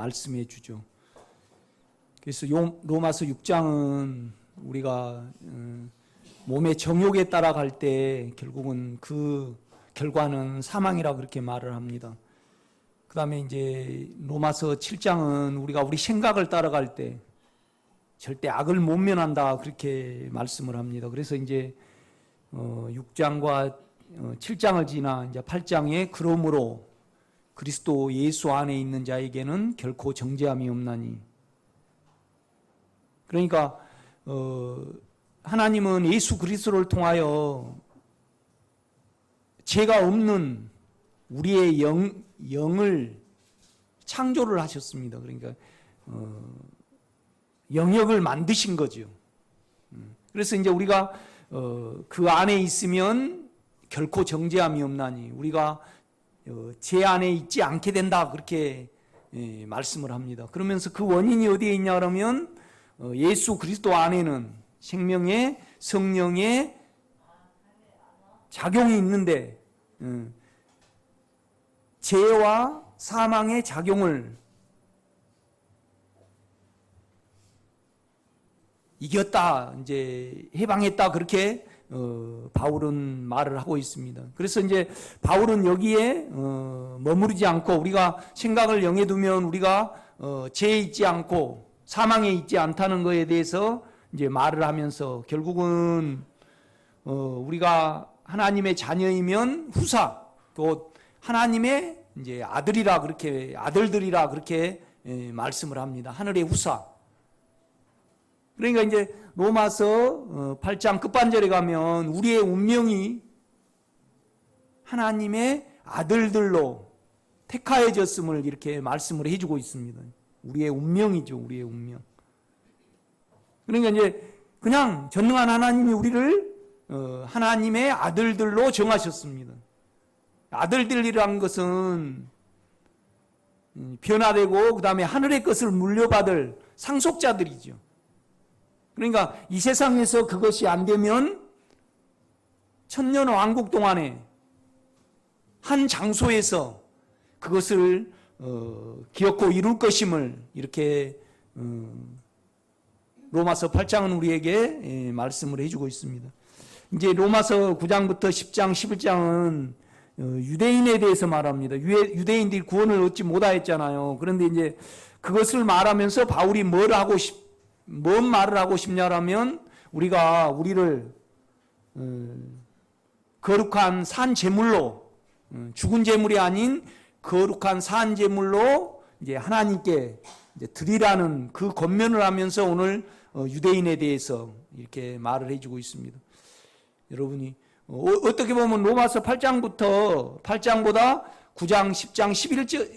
말씀해 주죠. 그래서 로마서 6장은 우리가 몸의 정욕에 따라갈 때 결국은 그 결과는 사망이라고 그렇게 말을 합니다. 그 다음에 이제 로마서 7장은 우리가 우리 생각을 따라갈 때 절대 악을 못 면한다 그렇게 말씀을 합니다. 그래서 이제 6장과 7장을 지나 이제 8장에 그러므로 그리스도 예수 안에 있는 자에게는 결코 정죄함이 없나니. 그러니까 하나님은 예수 그리스도를 통하여 죄가 없는 우리의 영을 창조를 하셨습니다. 그러니까 영역을 만드신 거죠. 그래서 이제 우리가 그 안에 있으면 결코 정죄함이 없나니 우리가 죄 안에 있지 않게 된다 그렇게 말씀을 합니다. 그러면서 그 원인이 어디에 있냐 그러면 예수 그리스도 안에는 생명의 성령의 작용이 있는데 죄와 사망의 작용을 이겼다, 이제 해방했다 그렇게 바울은 말을 하고 있습니다. 그래서 이제 바울은 여기에 머무르지 않고 우리가 생각을 영에 두면 우리가 죄에 있지 않고 사망에 있지 않다는 것에 대해서 이제 말을 하면서 결국은 우리가 하나님의 자녀이면 후사, 또 하나님의 이제 아들이라 그렇게 아들들이라 그렇게 말씀을 합니다. 하늘의 후사. 그러니까 이제 로마서 8장 끝반절에 가면 우리의 운명이 하나님의 아들들로 택하여졌음을 이렇게 말씀을 해주고 있습니다. 우리의 운명이죠, 우리의 운명. 그러니까 이제 그냥 전능한 하나님이 우리를 하나님의 아들들로 정하셨습니다. 아들들이라는 것은 변화되고 그 다음에 하늘의 것을 물려받을 상속자들이죠. 그러니까 이 세상에서 그것이 안 되면 천년 왕국 동안에 한 장소에서 그것을 기억고 이룰 것임을 이렇게 로마서 8장은 우리에게 말씀을 해주고 있습니다. 이제 로마서 9장부터 10장, 11장은 유대인에 대해서 말합니다. 유대인들이 구원을 얻지 못하였잖아요. 그런데 이제 그것을 말하면서 바울이 뭔 말을 하고 싶냐라면 우리가 우리를 거룩한 산 제물로 죽은 제물이 아닌 거룩한 산 제물로 이제 하나님께 이제 드리라는 그 권면을 하면서 오늘 유대인에 대해서 이렇게 말을 해주고 있습니다. 여러분이 어떻게 보면 로마서 8장보다 9장, 10장,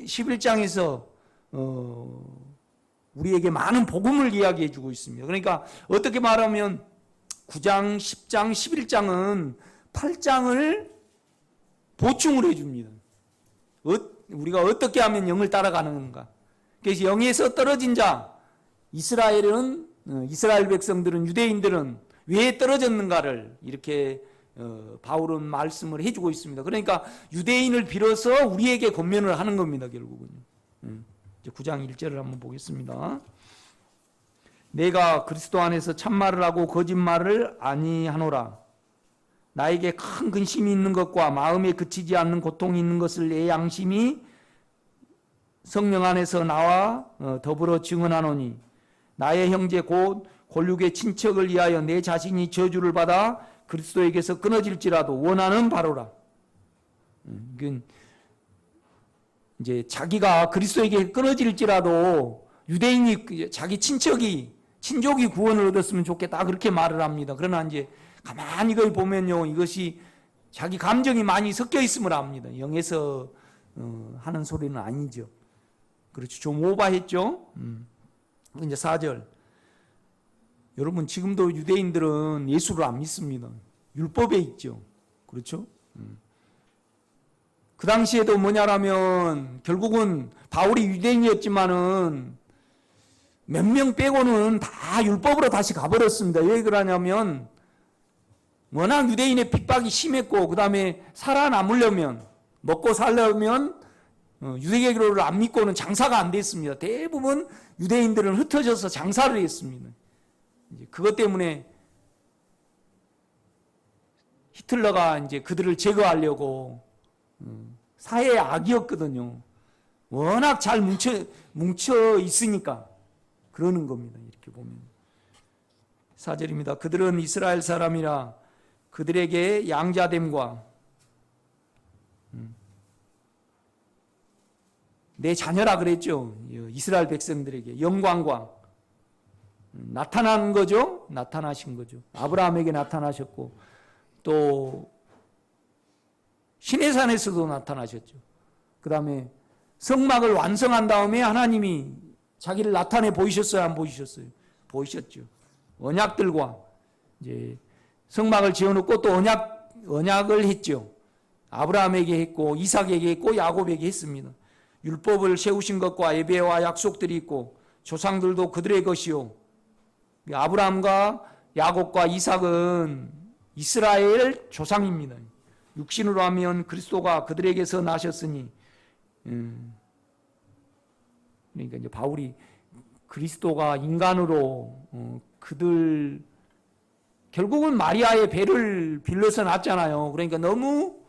11장에서 우리에게 많은 복음을 이야기해 주고 있습니다. 그러니까 어떻게 말하면 9장, 10장, 11장은 8장을 보충을 해 줍니다. 우리가 어떻게 하면 영을 따라가는가. 그래서 영에서 떨어진 자, 이스라엘 백성들은, 유대인들은 왜 떨어졌는가를 이렇게 바울은 말씀을 해주고 있습니다. 그러니까 유대인을 빌어서 우리에게 권면을 하는 겁니다, 결국은요. 이제 9장 1절을 한번 보겠습니다. 내가 그리스도 안에서 참말을 하고 거짓말을 아니하노라. 나에게 큰 근심이 있는 것과 마음에 그치지 않는 고통이 있는 것을 내 양심이 성령 안에서 나와 더불어 증언하노니 나의 형제 곧 골육의 친척을 위하여 내 자신이 저주를 받아 그리스도에게서 끊어질지라도 원하는 바로라. 이제 자기가 그리스도에게 끊어질지라도 유대인이 자기 친족이 구원을 얻었으면 좋겠다 그렇게 말을 합니다. 그러나 이제 가만히 이걸 보면요, 이것이 자기 감정이 많이 섞여 있음을 압니다. 영에서 하는 소리는 아니죠. 그렇죠. 좀 오버했죠. 이제 4절. 여러분 지금도 유대인들은 예수를 안 믿습니다. 율법에 있죠. 그렇죠? 그 당시에도 뭐냐라면 결국은 바울이 유대인이었지만은 몇 명 빼고는 다 율법으로 다시 가버렸습니다. 왜 그러냐면 워낙 유대인의 핍박이 심했고 그 다음에 살아남으려면 먹고 살려면 유대교를 안 믿고는 장사가 안 됐습니다. 대부분 유대인들은 흩어져서 장사를 했습니다. 이제 그것 때문에 히틀러가 이제 그들을 제거하려고 사회의 악이었거든요. 워낙 잘 뭉쳐 있으니까 그러는 겁니다. 이렇게 보면 4절입니다. 그들은 이스라엘 사람이라 그들에게 양자됨과 내 자녀라 그랬죠. 이스라엘 백성들에게 영광과 나타난 거죠. 나타나신 거죠. 아브라함에게 나타나셨고 또 시내산에서도 나타나셨죠. 그 다음에 성막을 완성한 다음에 하나님이 자기를 나타내 보이셨어요? 안 보이셨어요? 보이셨죠. 언약들과 이제 성막을 지어놓고 또 언약을 했죠. 아브라함에게 했고 이삭에게 했고 야곱에게 했습니다. 율법을 세우신 것과 예배와 약속들이 있고 조상들도 그들의 것이요. 아브라함과 야곱과 이삭은 이스라엘 조상입니다. 육신으로 하면 그리스도가 그들에게서 나셨으니 그러니까 이제 바울이 그리스도가 인간으로 그들 결국은 마리아의 배를 빌려서 낳았잖아요. 그러니까 너무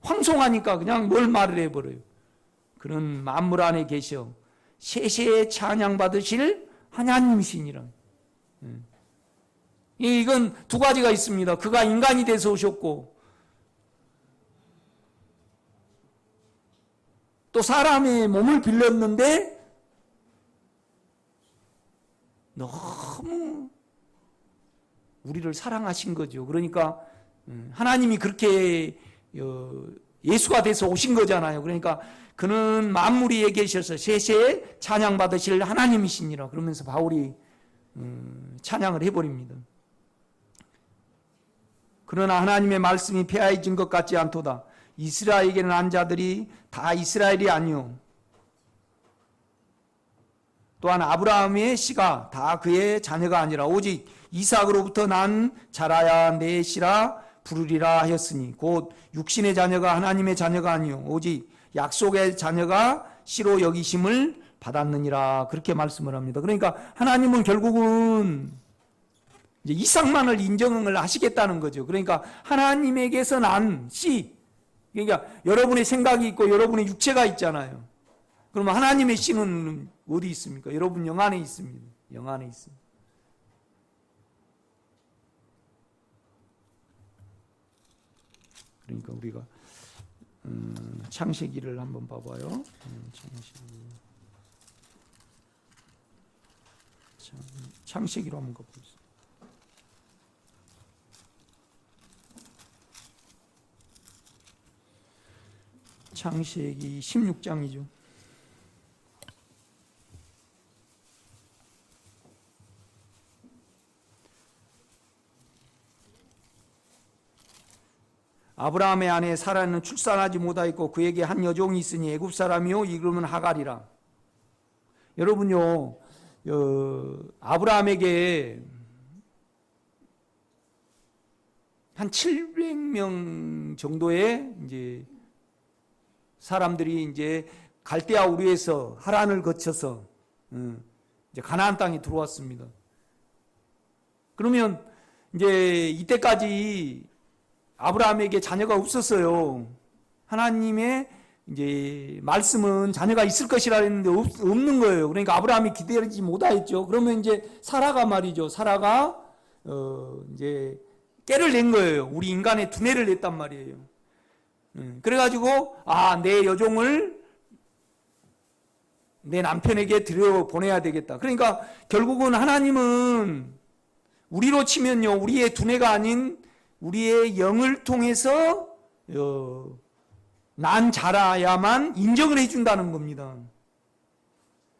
황송하니까 그냥 뭘 말을 해버려요. 그런 만물 안에 계셔 세세에 찬양받으실 하나님이시니라. 이건 두 가지가 있습니다. 그가 인간이 돼서 오셨고 또 사람의 몸을 빌렸는데 너무 우리를 사랑하신 거죠. 그러니까 하나님이 그렇게 예수가 돼서 오신 거잖아요. 그러니까 그는 만물 위에 계셔서 세세에 찬양받으실 하나님이시니라. 그러면서 바울이 찬양을 해버립니다. 그러나 하나님의 말씀이 폐하해진 것 같지 않도다. 이스라엘에게 난 자들이 다 이스라엘이 아니요. 또한 아브라함의 씨가 다 그의 자녀가 아니라 오직 이삭으로부터 난 자라야 내 씨라 부르리라 하였으니 곧 육신의 자녀가 하나님의 자녀가 아니요 오직 약속의 자녀가 씨로 여기심을 받았느니라. 그렇게 말씀을 합니다. 그러니까 하나님은 결국은 이제 이삭만을 인정을 하시겠다는 거죠. 그러니까 하나님에게서 난 씨, 그러니까 여러분의 생각이 있고 여러분의 육체가 있잖아요. 그러면 하나님의 씨는 어디 있습니까? 여러분 영 안에 있습니다. 영 안에 있습니다. 그러니까 우리가 창세기를 한번 봐봐요. 창세기로 한번 가보겠습니다. 창세기 16장이죠. 아브라함의 아내 사라는 출산하지 못하였고 그에게 한 여종이 있으니 애굽 사람이요 이름은 하갈이라. 여러분요, 아브라함에게 한 700명 정도의 이제 사람들이 이제 갈대아 우르에서 하란을 거쳐서 이제 가나안 땅에 들어왔습니다. 그러면 이제 이때까지 아브라함에게 자녀가 없었어요. 하나님의 이제 말씀은 자녀가 있을 것이라 했는데 없는 거예요. 그러니까 아브라함이 기다리지 못하였죠. 그러면 이제 사라가 말이죠. 사라가 이제 깨를 낸 거예요. 우리 인간의 두뇌를 냈단 말이에요. 그래가지고 내 여종을 내 남편에게 들여보내야 되겠다. 그러니까 결국은 하나님은 우리로 치면요, 우리의 두뇌가 아닌 우리의 영을 통해서 난 자라야만 인정을 해준다는 겁니다.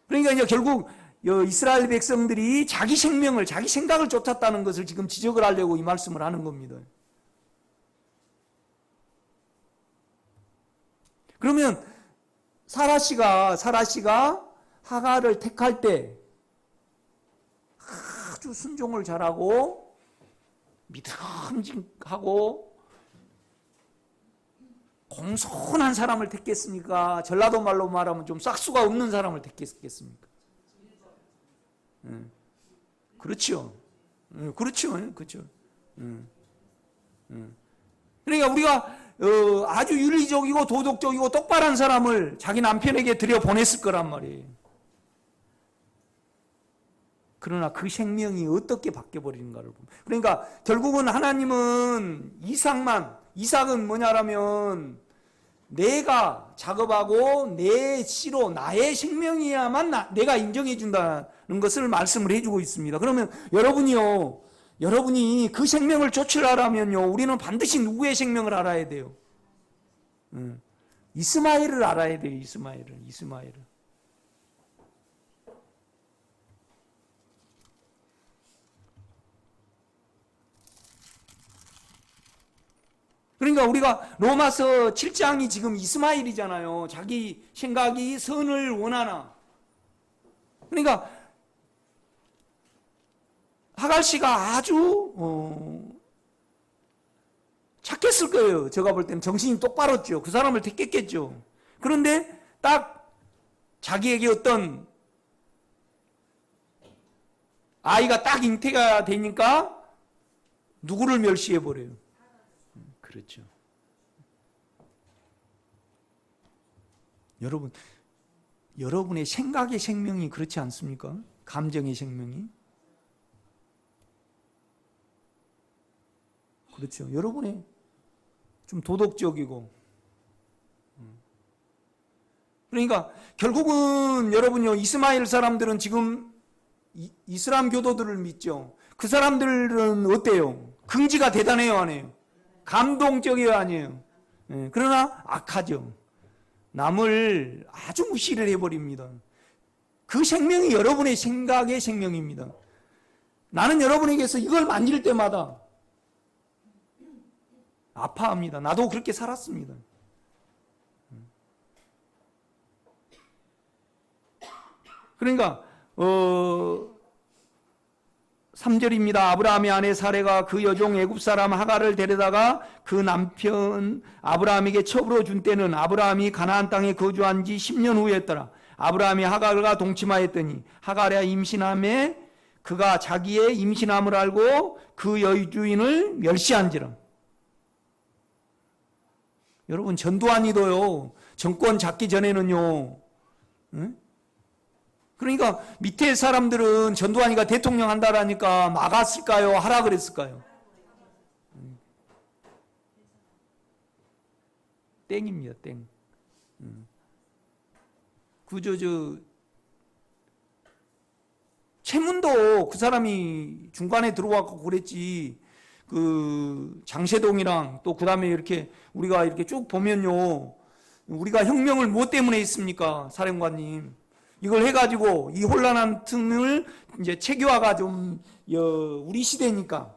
그러니까 이제 결국 이스라엘 백성들이 자기 생명을, 자기 생각을 쫓았다는 것을 지금 지적을 하려고 이 말씀을 하는 겁니다. 그러면 사라 씨가 하갈을 택할 때 아주 순종을 잘하고 믿음직하고 공손한 사람을 택했습니까? 전라도 말로 말하면 좀 싹수가 없는 사람을 택했겠습니까? 그렇죠. 그렇죠. 그렇죠. 그러니까 우리가 아주 윤리적이고 도덕적이고 똑바른 사람을 자기 남편에게 들여보냈을 거란 말이에요. 그러나 그 생명이 어떻게 바뀌어버리는가를 보면, 그러니까 결국은 하나님은 이삭은 뭐냐라면 내가 작업하고 내 씨로 나의 생명이야만 내가 인정해 준다는 것을 말씀을 해주고 있습니다. 그러면 여러분이 그 생명을 쫓으려면요, 우리는 반드시 누구의 생명을 알아야 돼요? 이스마엘을 알아야 돼요. 이스마엘을. 그러니까 우리가 로마서 7장이 지금 이스마엘이잖아요. 자기 생각이 선을 원하나. 그러니까 하갈 씨가 아주 착했을 거예요. 제가 볼 때는 정신이 똑바랐죠. 그 사람을 택했겠죠. 그런데 딱 자기에게 어떤 아이가 딱 잉태가 되니까 누구를 멸시해버려요? 그렇죠. 여러분의 생각의 생명이 그렇지 않습니까? 감정의 생명이. 그렇죠. 여러분의 좀 도덕적이고. 그러니까 결국은 여러분요, 이스마엘 사람들은 지금 이슬람 교도들을 믿죠. 그 사람들은 어때요? 긍지가 대단해요, 안 해요? 감동적이에요, 아니에요? 그러나 악하죠. 남을 아주 무시를 해버립니다. 그 생명이 여러분의 생각의 생명입니다. 나는 여러분에게서 이걸 만질 때마다 아파합니다. 나도 그렇게 살았습니다. 그러니까 3절입니다. 아브라함의 아내 사레가 그 여종 애굽 사람 하갈을 데려다가 그 남편 아브라함에게 첩으로 준 때는 아브라함이 가나안 땅에 거주한 지 10년 후였더라. 아브라함이 하갈과 동침하였더니 하갈이 임신함에 그가 자기의 임신함을 알고 그 여주인을 멸시한지라. 여러분, 전두환이도요, 정권 잡기 전에는요, 그러니까 밑에 사람들은 전두환이가 대통령 한다라니까 막았을까요? 하라 그랬을까요? 땡입니다. 땡. 최문도 그 사람이 중간에 들어와서 그랬지. 그 장세동이랑 또 그 다음에 이렇게 우리가 이렇게 쭉 보면요, 우리가 혁명을 무엇 때문에 했습니까, 사령관님? 이걸 해가지고 이 혼란한 틈을 이제 체계화가 좀 우리 시대니까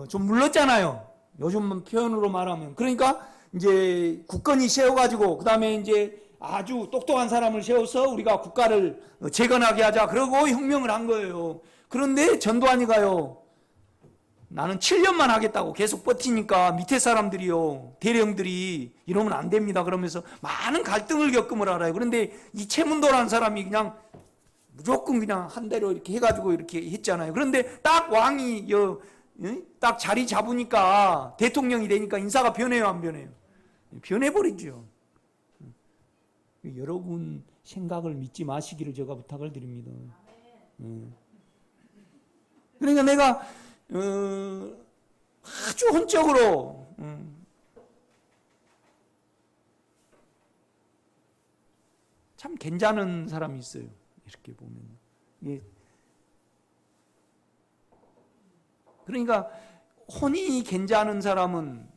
좀 물렀잖아요. 요즘 표현으로 말하면. 그러니까 이제 국권이 세워가지고 그 다음에 이제 아주 똑똑한 사람을 세워서 우리가 국가를 재건하게 하자. 그러고 혁명을 한 거예요. 그런데 전두환이가요, 나는 7년만 하겠다고 계속 버티니까 밑에 사람들이요, 대령들이 이러면 안 됩니다 그러면서 많은 갈등을 겪음을 알아요. 그런데 이 최문도라는 사람이 그냥 무조건 그냥 한 대로 이렇게 해가지고 이렇게 했잖아요. 그런데 딱 왕이 딱 자리 잡으니까 대통령이 되니까 인사가 변해요, 안 변해요? 변해버리죠. 여러분 생각을 믿지 마시기를 제가 부탁을 드립니다. 그러니까 내가 아주 혼적으로 참 괜찮은 사람이 있어요. 이렇게 보면. 예. 그러니까 혼이 괜찮은 사람은,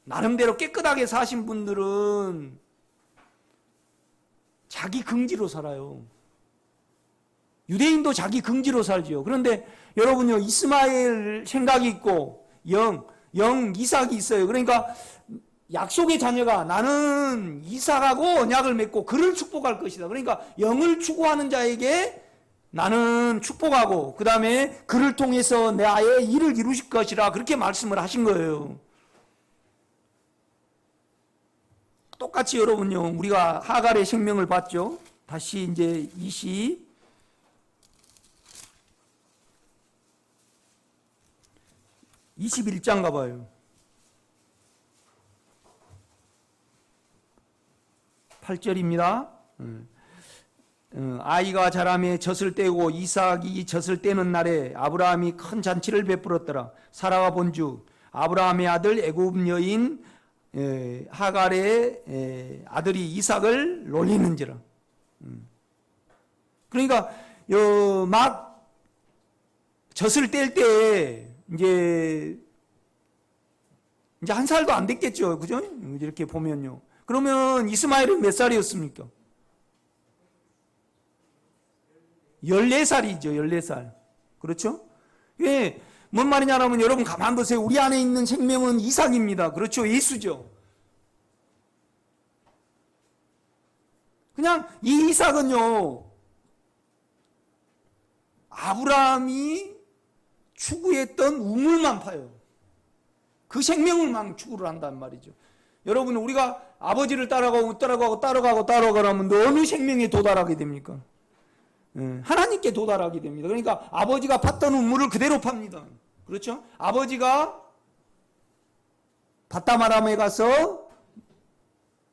나름대로 깨끗하게 사신 분들은 자기 긍지로 살아요. 유대인도 자기 긍지로 살지요. 그런데 여러분요, 이스마엘 생각이 있고 영 이삭이 있어요. 그러니까 약속의 자녀가 나는 이삭하고 언약을 맺고 그를 축복할 것이다. 그러니까 영을 추구하는 자에게 나는 축복하고 그 다음에 그를 통해서 나의 일을 이루실 것이라 그렇게 말씀을 하신 거예요. 똑같이 여러분요, 우리가 하갈의 생명을 봤죠. 다시 이제 21장 가봐요. 8절입니다. 아이가 자라매 젖을 떼고 이삭이 젖을 떼는 날에 아브라함이 큰 잔치를 베풀었더라. 사라가 본즉 아브라함의 아들 애굽 여인 하갈의 아들이 이삭을 놀리는지라. 그러니까 막 젖을 뗄 때 이제 한 살도 안 됐겠죠, 그죠? 이렇게 보면요. 그러면 이스마엘은 몇 살이었습니까? 14살이죠, 14살. 그렇죠? 예, 뭔 말이냐면 여러분 가만 보세요. 우리 안에 있는 생명은 이삭입니다. 그렇죠? 예수죠. 그냥 이 이삭은요, 아브라함이 추구했던 우물만 파요. 그 생명을만 추구를 한단 말이죠. 여러분, 우리가 아버지를 따라가면 어느 생명에 도달하게 됩니까? 하나님께 도달하게 됩니다. 그러니까 아버지가 팠던 우물을 그대로 팝니다. 그렇죠? 아버지가 바다마람에 가서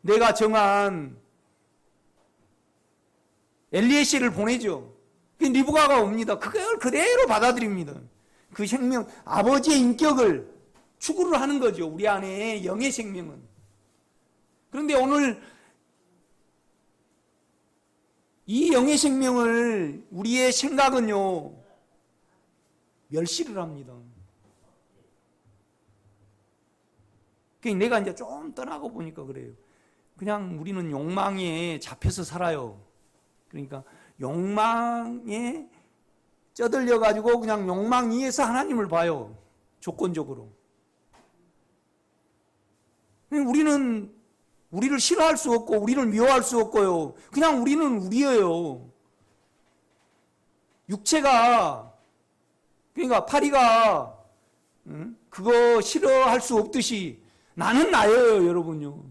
내가 정한 엘리에셀을 보내죠. 리브가가 옵니다. 그걸 그대로 받아들입니다. 그 생명, 아버지의 인격을 추구를 하는 거죠. 우리 안에 영의 생명은. 그런데 오늘 이 영의 생명을 우리의 생각은요, 멸시를 합니다. 그러니까 내가 이제 좀 떠나고 보니까 그래요. 그냥 우리는 욕망에 잡혀서 살아요. 그러니까 욕망에 쩌들려 가지고 그냥 욕망 위에서 하나님을 봐요. 조건적으로. 우리는 우리를 싫어할 수 없고 우리를 미워할 수 없고요. 그냥 우리는 우리예요. 육체가, 그러니까 파리가 그거 싫어할 수 없듯이 나는 나예요, 여러분요.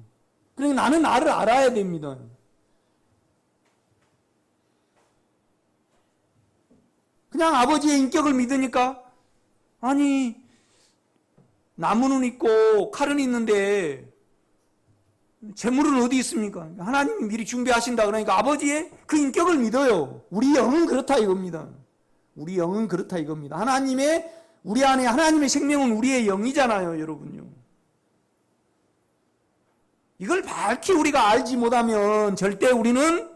그러니까 나는 나를 알아야 됩니다. 그냥 아버지의 인격을 믿으니까, 아니, 나무는 있고 칼은 있는데 재물은 어디 있습니까? 하나님이 미리 준비하신다. 그러니까 아버지의 그 인격을 믿어요. 우리 영은 그렇다 이겁니다. 우리 영은 그렇다 이겁니다. 우리 안에 하나님의 생명은 우리의 영이잖아요, 여러분요. 이걸 밝히 우리가 알지 못하면 절대 우리는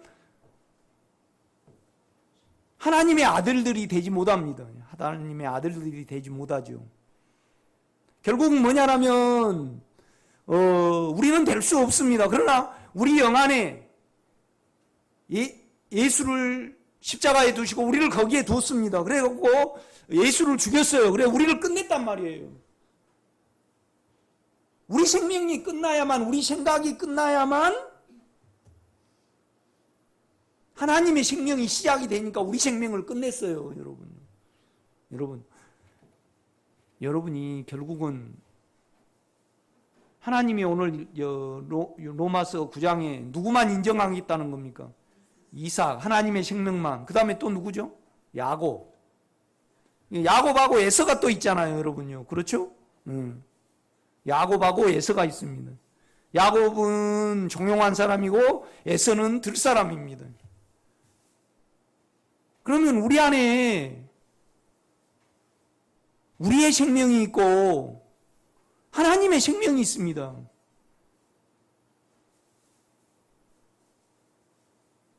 하나님의 아들들이 되지 못합니다. 하나님의 아들들이 되지 못하죠. 결국은 뭐냐라면 우리는 될 수 없습니다. 그러나 우리 영 안에 예수를 십자가에 두시고 우리를 거기에 뒀습니다. 그래갖고 예수를 죽였어요. 그래 우리를 끝냈단 말이에요. 우리 생명이 끝나야만, 우리 생각이 끝나야만 하나님의 생명이 시작이 되니까 우리 생명을 끝냈어요, 여러분. 여러분이 결국은 하나님이 오늘 로마서 9장에 누구만 인정하겠다는 겁니까? 이삭, 하나님의 생명만. 그 다음에 또 누구죠? 야곱. 야곱하고 에서가 또 있잖아요, 여러분요. 그렇죠? 야곱하고 에서가 있습니다. 야곱은 종용한 사람이고 에서는 들 사람입니다. 그러면 우리 안에 우리의 생명이 있고 하나님의 생명이 있습니다.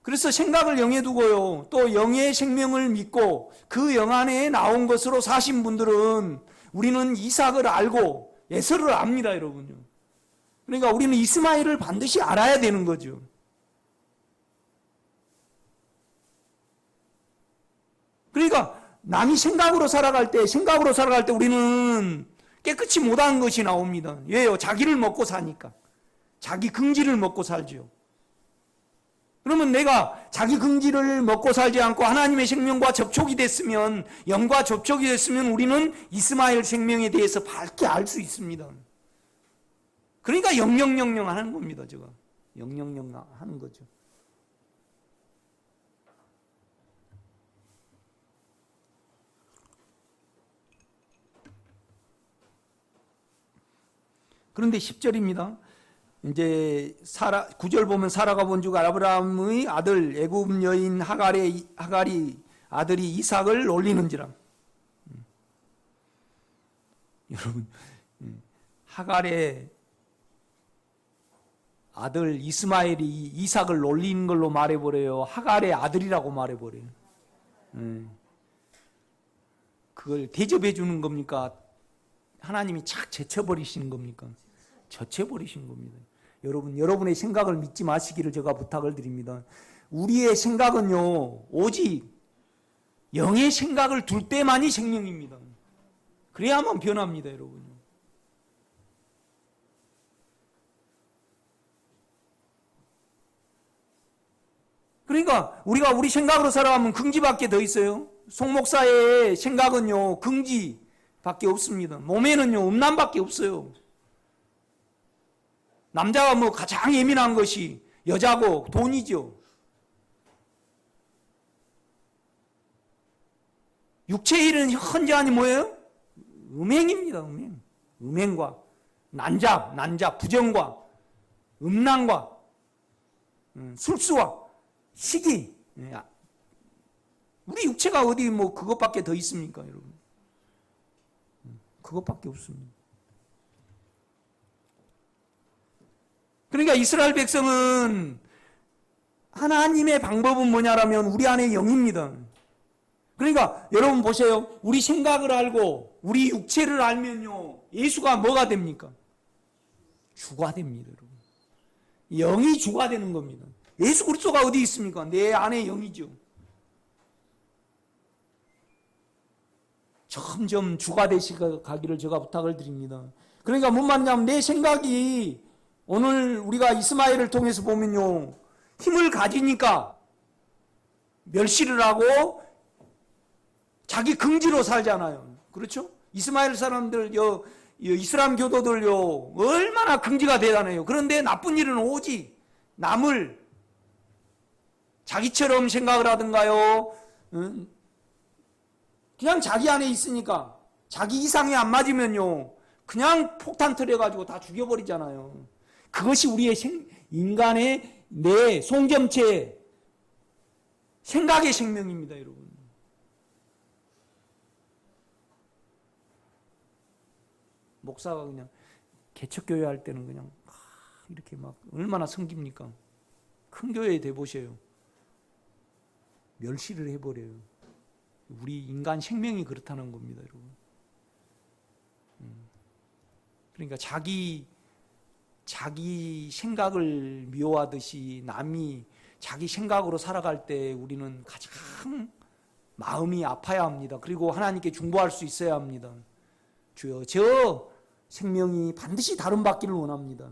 그래서 생각을 영에 두고요, 또 영의 생명을 믿고 그 영 안에 나온 것으로 사신 분들은 우리는 이삭을 알고 에서를 압니다, 여러분요. 그러니까 우리는 이스마엘을 반드시 알아야 되는 거죠. 그러니까 남이 생각으로 살아갈 때 우리는 깨끗이 못한 것이 나옵니다. 왜요? 자기를 먹고 사니까. 자기 긍지를 먹고 살죠. 그러면 내가 자기 긍지를 먹고 살지 않고 하나님의 생명과 접촉이 됐으면, 영과 접촉이 됐으면 우리는 이스마엘 생명에 대해서 밝게 알 수 있습니다. 그러니까 영영영영 하는 겁니다, 제가. 영영영 하는 거죠. 그런데 10절입니다. 이제 9절 보면 사라가 본즉 아브라함의 아들 애굽 여인 하갈이 아들이 이삭을 놀리는지라. 여러분, 하갈의 아들 이스마엘이 이삭을 놀리는 걸로 말해버려요? 하갈의 아들이라고 말해버려요? 그걸 대접해 주는 겁니까? 하나님이 착 제쳐버리시는 겁니까? 젖혀버리신 겁니다. 여러분, 여러분의 생각을 믿지 마시기를 제가 부탁을 드립니다. 우리의 생각은요, 오직 영의 생각을 둘 때만이 생명입니다. 그래야만 변합니다, 여러분. 그러니까 우리가 우리 생각으로 살아가면 긍지밖에 더 있어요. 송 목사의 생각은요, 긍지밖에 없습니다. 몸에는요, 음란밖에 없어요. 남자가 뭐 가장 예민한 것이 여자고 돈이죠. 육체의 일은 현저하니 뭐예요? 음행입니다. 음행과 난자, 부정과 음란과 술수와 시기. 우리 육체가 어디 뭐 그것밖에 더 있습니까, 여러분? 그것밖에 없습니다. 그러니까 이스라엘 백성은 하나님의 방법은 뭐냐라면 우리 안에 영입니다. 그러니까 여러분 보세요. 우리 생각을 알고 우리 육체를 알면요, 예수가 뭐가 됩니까? 주가 됩니다, 여러분. 영이 주가 되는 겁니다. 예수 그리스도가 어디 있습니까? 내 안에 영이죠. 점점 주가 되시가기를 제가 부탁을 드립니다. 그러니까 뭔 말이냐면 내 생각이 오늘 우리가 이스마엘을 통해서 보면요, 힘을 가지니까 멸시를 하고 자기 긍지로 살잖아요. 그렇죠? 이스마엘 사람들, 이슬람 교도들요, 얼마나 긍지가 대단해요. 그런데 나쁜 일은 오직 남을 자기처럼 생각을 하든가요, 그냥 자기 안에 있으니까 자기 이상이 안 맞으면요, 그냥 폭탄 터려가지고 다 죽여버리잖아요. 그것이 우리의 인간의 내 송점체 생각의 생명입니다, 여러분. 목사가 그냥 개척교회 할 때는 그냥 이렇게 막 얼마나 섬깁니까? 큰 교회에 대보세요. 멸시를 해버려요. 우리 인간 생명이 그렇다는 겁니다, 여러분. 그러니까 자기 생각을 미워하듯이 남이 자기 생각으로 살아갈 때 우리는 가장 마음이 아파야 합니다. 그리고 하나님께 중보할 수 있어야 합니다. 주여, 저 생명이 반드시 다른 받기를 원합니다.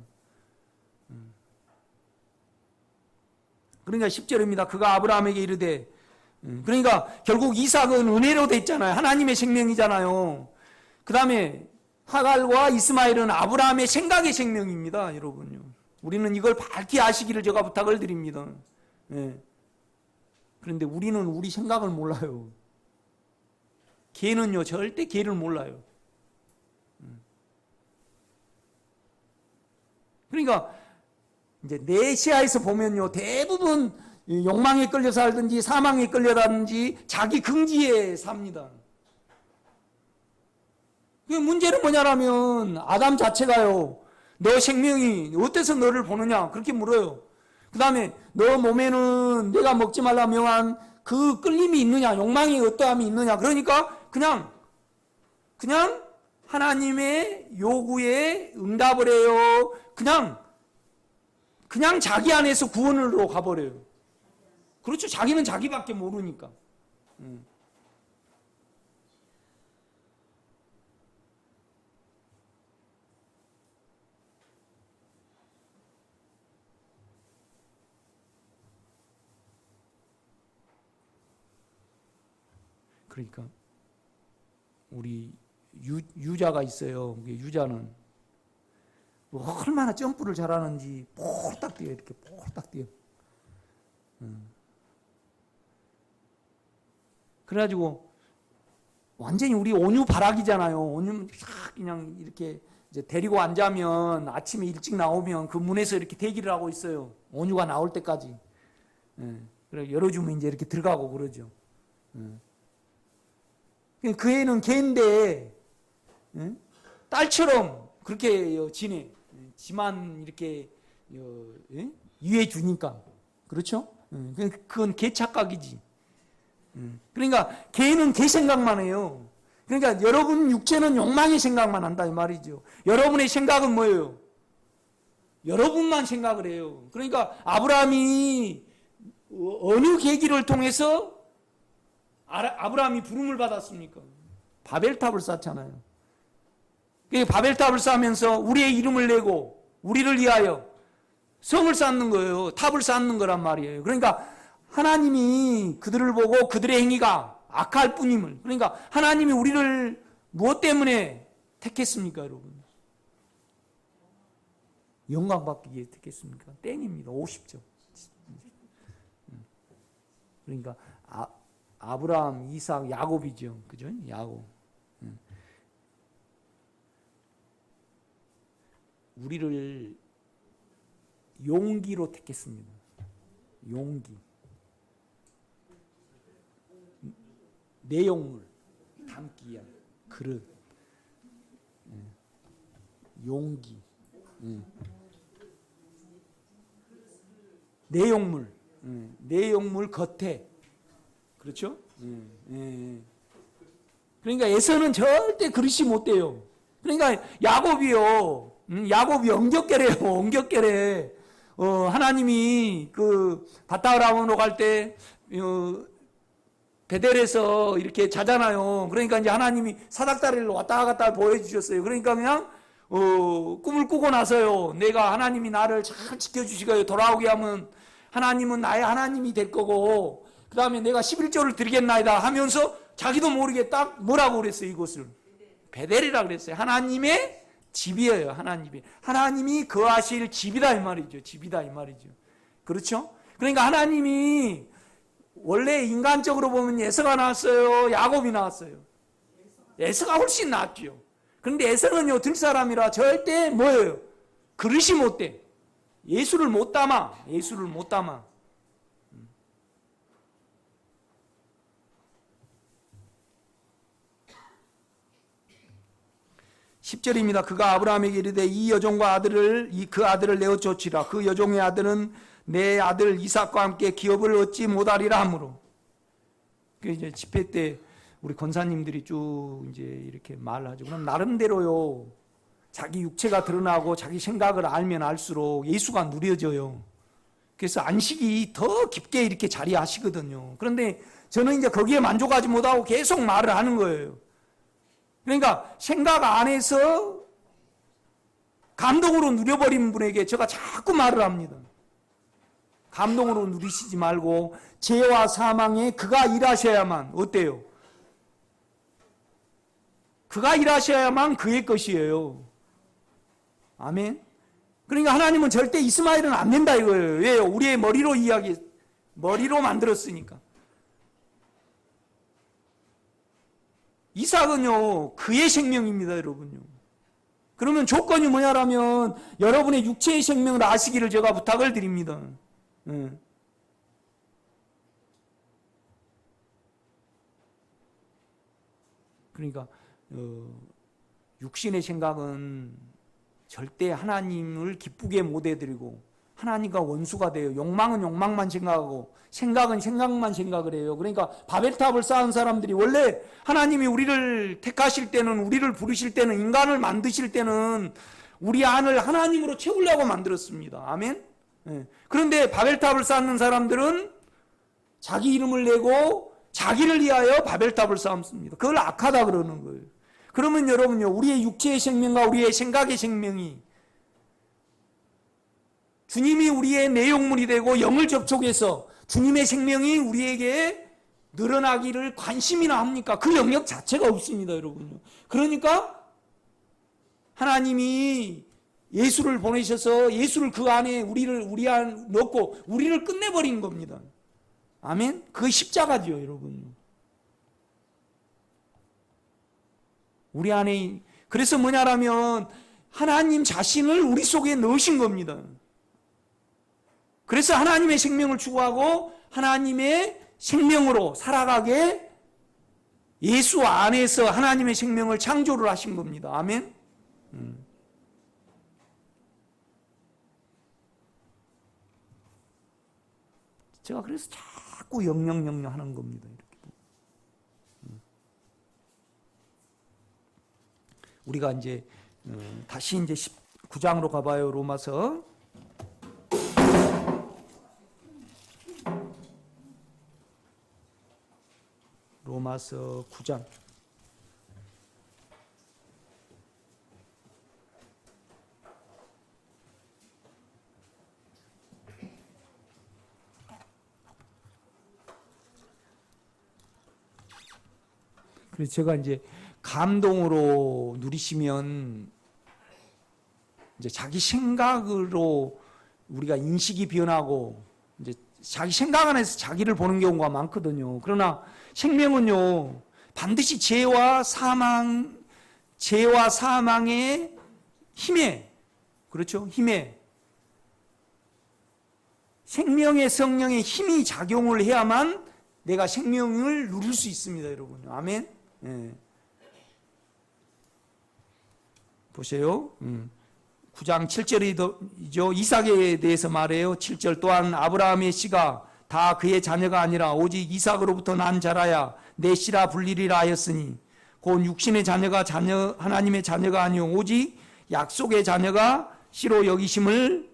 그러니까 10절입니다. 그가 아브라함에게 이르되, 그러니까 결국 이삭은 은혜로 됐잖아요. 하나님의 생명이잖아요. 그 다음에 하갈과 이스마엘은 아브라함의 생각의 생명입니다, 여러분요. 우리는 이걸 밝히 아시기를 제가 부탁을 드립니다. 예. 그런데 우리는 우리 생각을 몰라요. 걔는요, 절대 걔를 몰라요. 그러니까 이제 내 시야에서 보면요, 대부분 욕망에 끌려 살든지 사망에 끌려다든지 자기 긍지에 삽니다. 그 문제는 뭐냐라면 아담 자체가요, 너 생명이 어때서 너를 보느냐 그렇게 물어요. 그 다음에 너 몸에는 내가 먹지 말라 명한 그 끌림이 있느냐, 욕망이 어떠함이 있느냐. 그러니까 그냥 하나님의 요구에 응답을 해요. 그냥 자기 안에서 구원으로 가버려요. 그렇죠. 자기는 자기밖에 모르니까. 그러니까 우리 유자가 있어요. 유자는 얼마나 점프를 잘하는지 폴딱 뛰어, 이렇게 폴딱 뛰어. 그래가지고 완전히 우리 온유바락이잖아요. 온유 그냥 이렇게 이제 데리고 앉으면 아침에 일찍 나오면 그 문에서 이렇게 대기를 하고 있어요. 온유가 나올 때까지. 그래 열어주면 이제 이렇게 들어가고 그러죠. 그 애는 걔인데 딸처럼 그렇게 지내. 지만 이렇게 위해 주니까. 그렇죠? 그건 걔 착각이지. 그러니까 걔는 걔 생각만 해요. 그러니까 여러분 육체는 욕망의 생각만 한다 이 말이죠. 여러분의 생각은 뭐예요? 여러분만 생각을 해요. 그러니까 아브라함이 어느 계기를 통해서 아브라함이 부름을 받았습니까? 바벨탑을 쌓잖아요. 바벨탑을 쌓으면서 우리의 이름을 내고 우리를 위하여 성을 쌓는 거예요. 탑을 쌓는 거란 말이에요. 그러니까 하나님이 그들을 보고 그들의 행위가 악할 뿐임을, 그러니까 하나님이 우리를 무엇 때문에 택했습니까, 여러분? 영광 받기 위해 택했습니까? 땡입니다. 50점. 그러니까 아브라함, 이삭, 야곱이죠. 그죠? 야곱. 우리를 용기로 택했습니다. 용기. 내용물, 담기 위한 그릇, 용기, 내용물, 내용물 겉에, 그렇죠? 그러니까 에서는 절대 그릇이 못 돼요. 그러니까 야곱이 엉겹결해요. 엉겹결해. 하나님이 그 바다아람으로 갈 때 베델에서 이렇게 자잖아요. 그러니까 이제 하나님이 사닥다리를 왔다 갔다 보여주셨어요. 그러니까 그냥 꿈을 꾸고 나서요. 내가 하나님이 나를 잘 지켜주시고 돌아오게 하면 하나님은 나의 하나님이 될 거고 그 다음에 내가 11조를 드리겠나이다 하면서 자기도 모르게 딱 뭐라고 그랬어요. 이곳을 베델이라 그랬어요. 하나님의 집이에요. 하나님이 거하실 집이다 이 말이죠. 집이다 이 말이죠. 그렇죠? 그러니까 하나님이 원래 인간적으로 보면 에서가 나왔어요? 야곱이 나왔어요? 에서가 훨씬 낫죠. 그런데 에서는요, 들사람이라 절대 뭐예요? 그릇이 못 돼. 예수를 못 담아. 예수를 못 담아. 10절입니다. 그가 아브라함에게 이르되 이 여종과 그 아들을 내어 쫓으라. 그 여종의 아들은 내 아들 이삭과 함께 기업을 얻지 못하리라 하므로. 그 이제 집회 때 우리 권사님들이 쭉 이제 이렇게 말하죠. 그럼 나름대로요. 자기 육체가 드러나고 자기 생각을 알면 알수록 예수가 누려져요. 그래서 안식이 더 깊게 이렇게 자리하시거든요. 그런데 저는 이제 거기에 만족하지 못하고 계속 말을 하는 거예요. 그러니까 생각 안에서 감동으로 누려버린 분에게 제가 자꾸 말을 합니다. 감동으로 누리시지 말고 죄와 사망에 그가 일하셔야만 어때요? 그가 일하셔야만 그의 것이에요. 아멘. 그러니까 하나님은 절대 이스마엘은 안 된다 이거예요. 왜요? 우리의 머리로 만들었으니까. 이삭은요, 그의 생명입니다, 여러분요. 그러면 조건이 뭐냐라면 여러분의 육체의 생명을 아시기를 제가 부탁을 드립니다. 그러니까 육신의 생각은 절대 하나님을 기쁘게 못 해드리고 하나님과 원수가 돼요. 욕망은 욕망만 생각하고 생각은 생각만 생각을 해요. 그러니까 바벨탑을 쌓은 사람들이 원래 하나님이 우리를 택하실 때는, 우리를 부르실 때는, 인간을 만드실 때는 우리 안을 하나님으로 채우려고 만들었습니다. 아멘. 그런데 바벨탑을 쌓는 사람들은 자기 이름을 내고 자기를 위하여 바벨탑을 쌓습니다. 그걸 악하다 그러는 거예요. 그러면 여러분요, 우리의 육체의 생명과 우리의 생각의 생명이 주님이 우리의 내용물이 되고 영을 접촉해서 주님의 생명이 우리에게 늘어나기를 관심이나 합니까? 그 영역 자체가 없습니다, 여러분요. 그러니까 하나님이 예수를 보내셔서 예수를 그 안에 우리 안 넣고 우리를 끝내버린 겁니다. 아멘? 그게 십자가죠, 여러분. 우리 안에, 그래서 뭐냐라면 하나님 자신을 우리 속에 넣으신 겁니다. 그래서 하나님의 생명을 추구하고 하나님의 생명으로 살아가게 예수 안에서 하나님의 생명을 창조를 하신 겁니다. 아멘? 제가 그래서 자꾸 영영 하는 겁니다. 이렇게. 우리가 이제 다시 이제 19장으로 가봐요. 로마서. 로마서 9장. 그래서 제가 이제 감동으로 누리시면 이제 자기 생각으로 우리가 인식이 변하고 이제 자기 생각 안에서 자기를 보는 경우가 많거든요. 그러나 생명은요, 반드시 죄와 사망의 힘에, 그렇죠? 힘에, 생명의 성령의 힘이 작용을 해야만 내가 생명을 누릴 수 있습니다, 여러분. 아멘? 예. 보세요. 9장 7절이죠. 이삭에 대해서 말해요. 7절 또한 아브라함의 씨가 다 그의 자녀가 아니라 오직 이삭으로부터 난 자라야 내 씨라 불리리라 하였으니 곧 육신의 자녀가 하나님의 자녀가 아니요 오직 약속의 자녀가 씨로 여기심을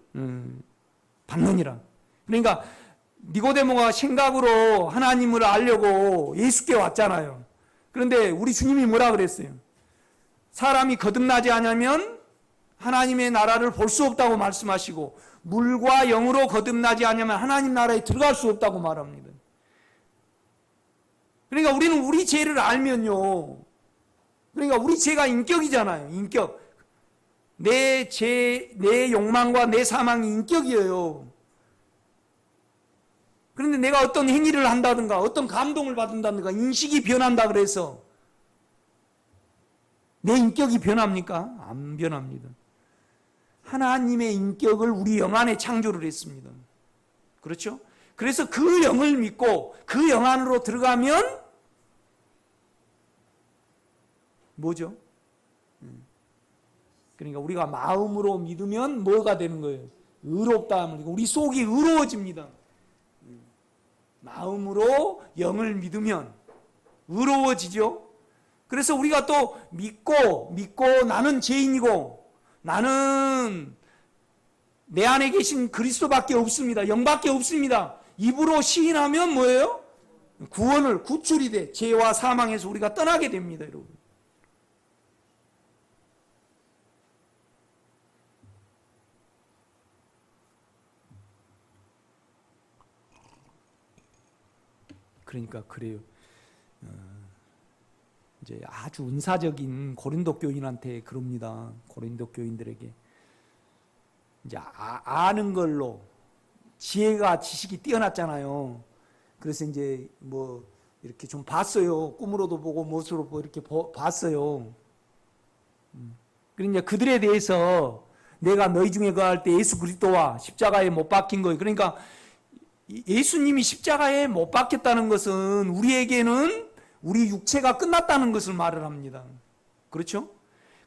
받느니라. 그러니까 니고데모가 생각으로 하나님을 알려고 예수께 왔잖아요. 그런데 우리 주님이 뭐라 그랬어요? 사람이 거듭나지 않으면 하나님의 나라를 볼 수 없다고 말씀하시고 물과 영으로 거듭나지 않으면 하나님 나라에 들어갈 수 없다고 말합니다. 그러니까 우리는 우리 죄를 알면요. 그러니까 우리 죄가 인격이잖아요. 인격. 내 욕망과 내 사망이 인격이에요. 그런데 내가 어떤 행위를 한다든가 어떤 감동을 받는다든가 인식이 변한다 그래서 내 인격이 변합니까? 안 변합니다. 하나님의 인격을 우리 영 안에 창조를 했습니다. 그렇죠? 그래서 그 영을 믿고 그 영 안으로 들어가면 뭐죠? 그러니까 우리가 마음으로 믿으면 뭐가 되는 거예요? 의롭다. 우리 속이 의로워집니다. 마음으로 영을 믿으면 의로워지죠. 그래서 우리가 또 믿고 나는 죄인이고 나는 내 안에 계신 그리스도밖에 없습니다. 영밖에 없습니다. 입으로 시인하면 뭐예요? 구출이 돼. 죄와 사망에서 우리가 떠나게 됩니다, 여러분. 그러니까 그래요. 이제 아주 은사적인 고린도 교인한테 그럽니다. 고린도 교인들에게 이제 아는 걸로 지식이 뛰어났잖아요. 그래서 이제 뭐 이렇게 좀 봤어요. 꿈으로도 보고 못으로 보고 이렇게 봤어요. 그러니까 그들에 대해서 내가 너희 중에 거할 때 예수 그리스도와 십자가에 못 박힌 거예요. 그러니까 예수님이 십자가에 못 박혔다는 것은 우리에게는 우리 육체가 끝났다는 것을 말을 합니다. 그렇죠?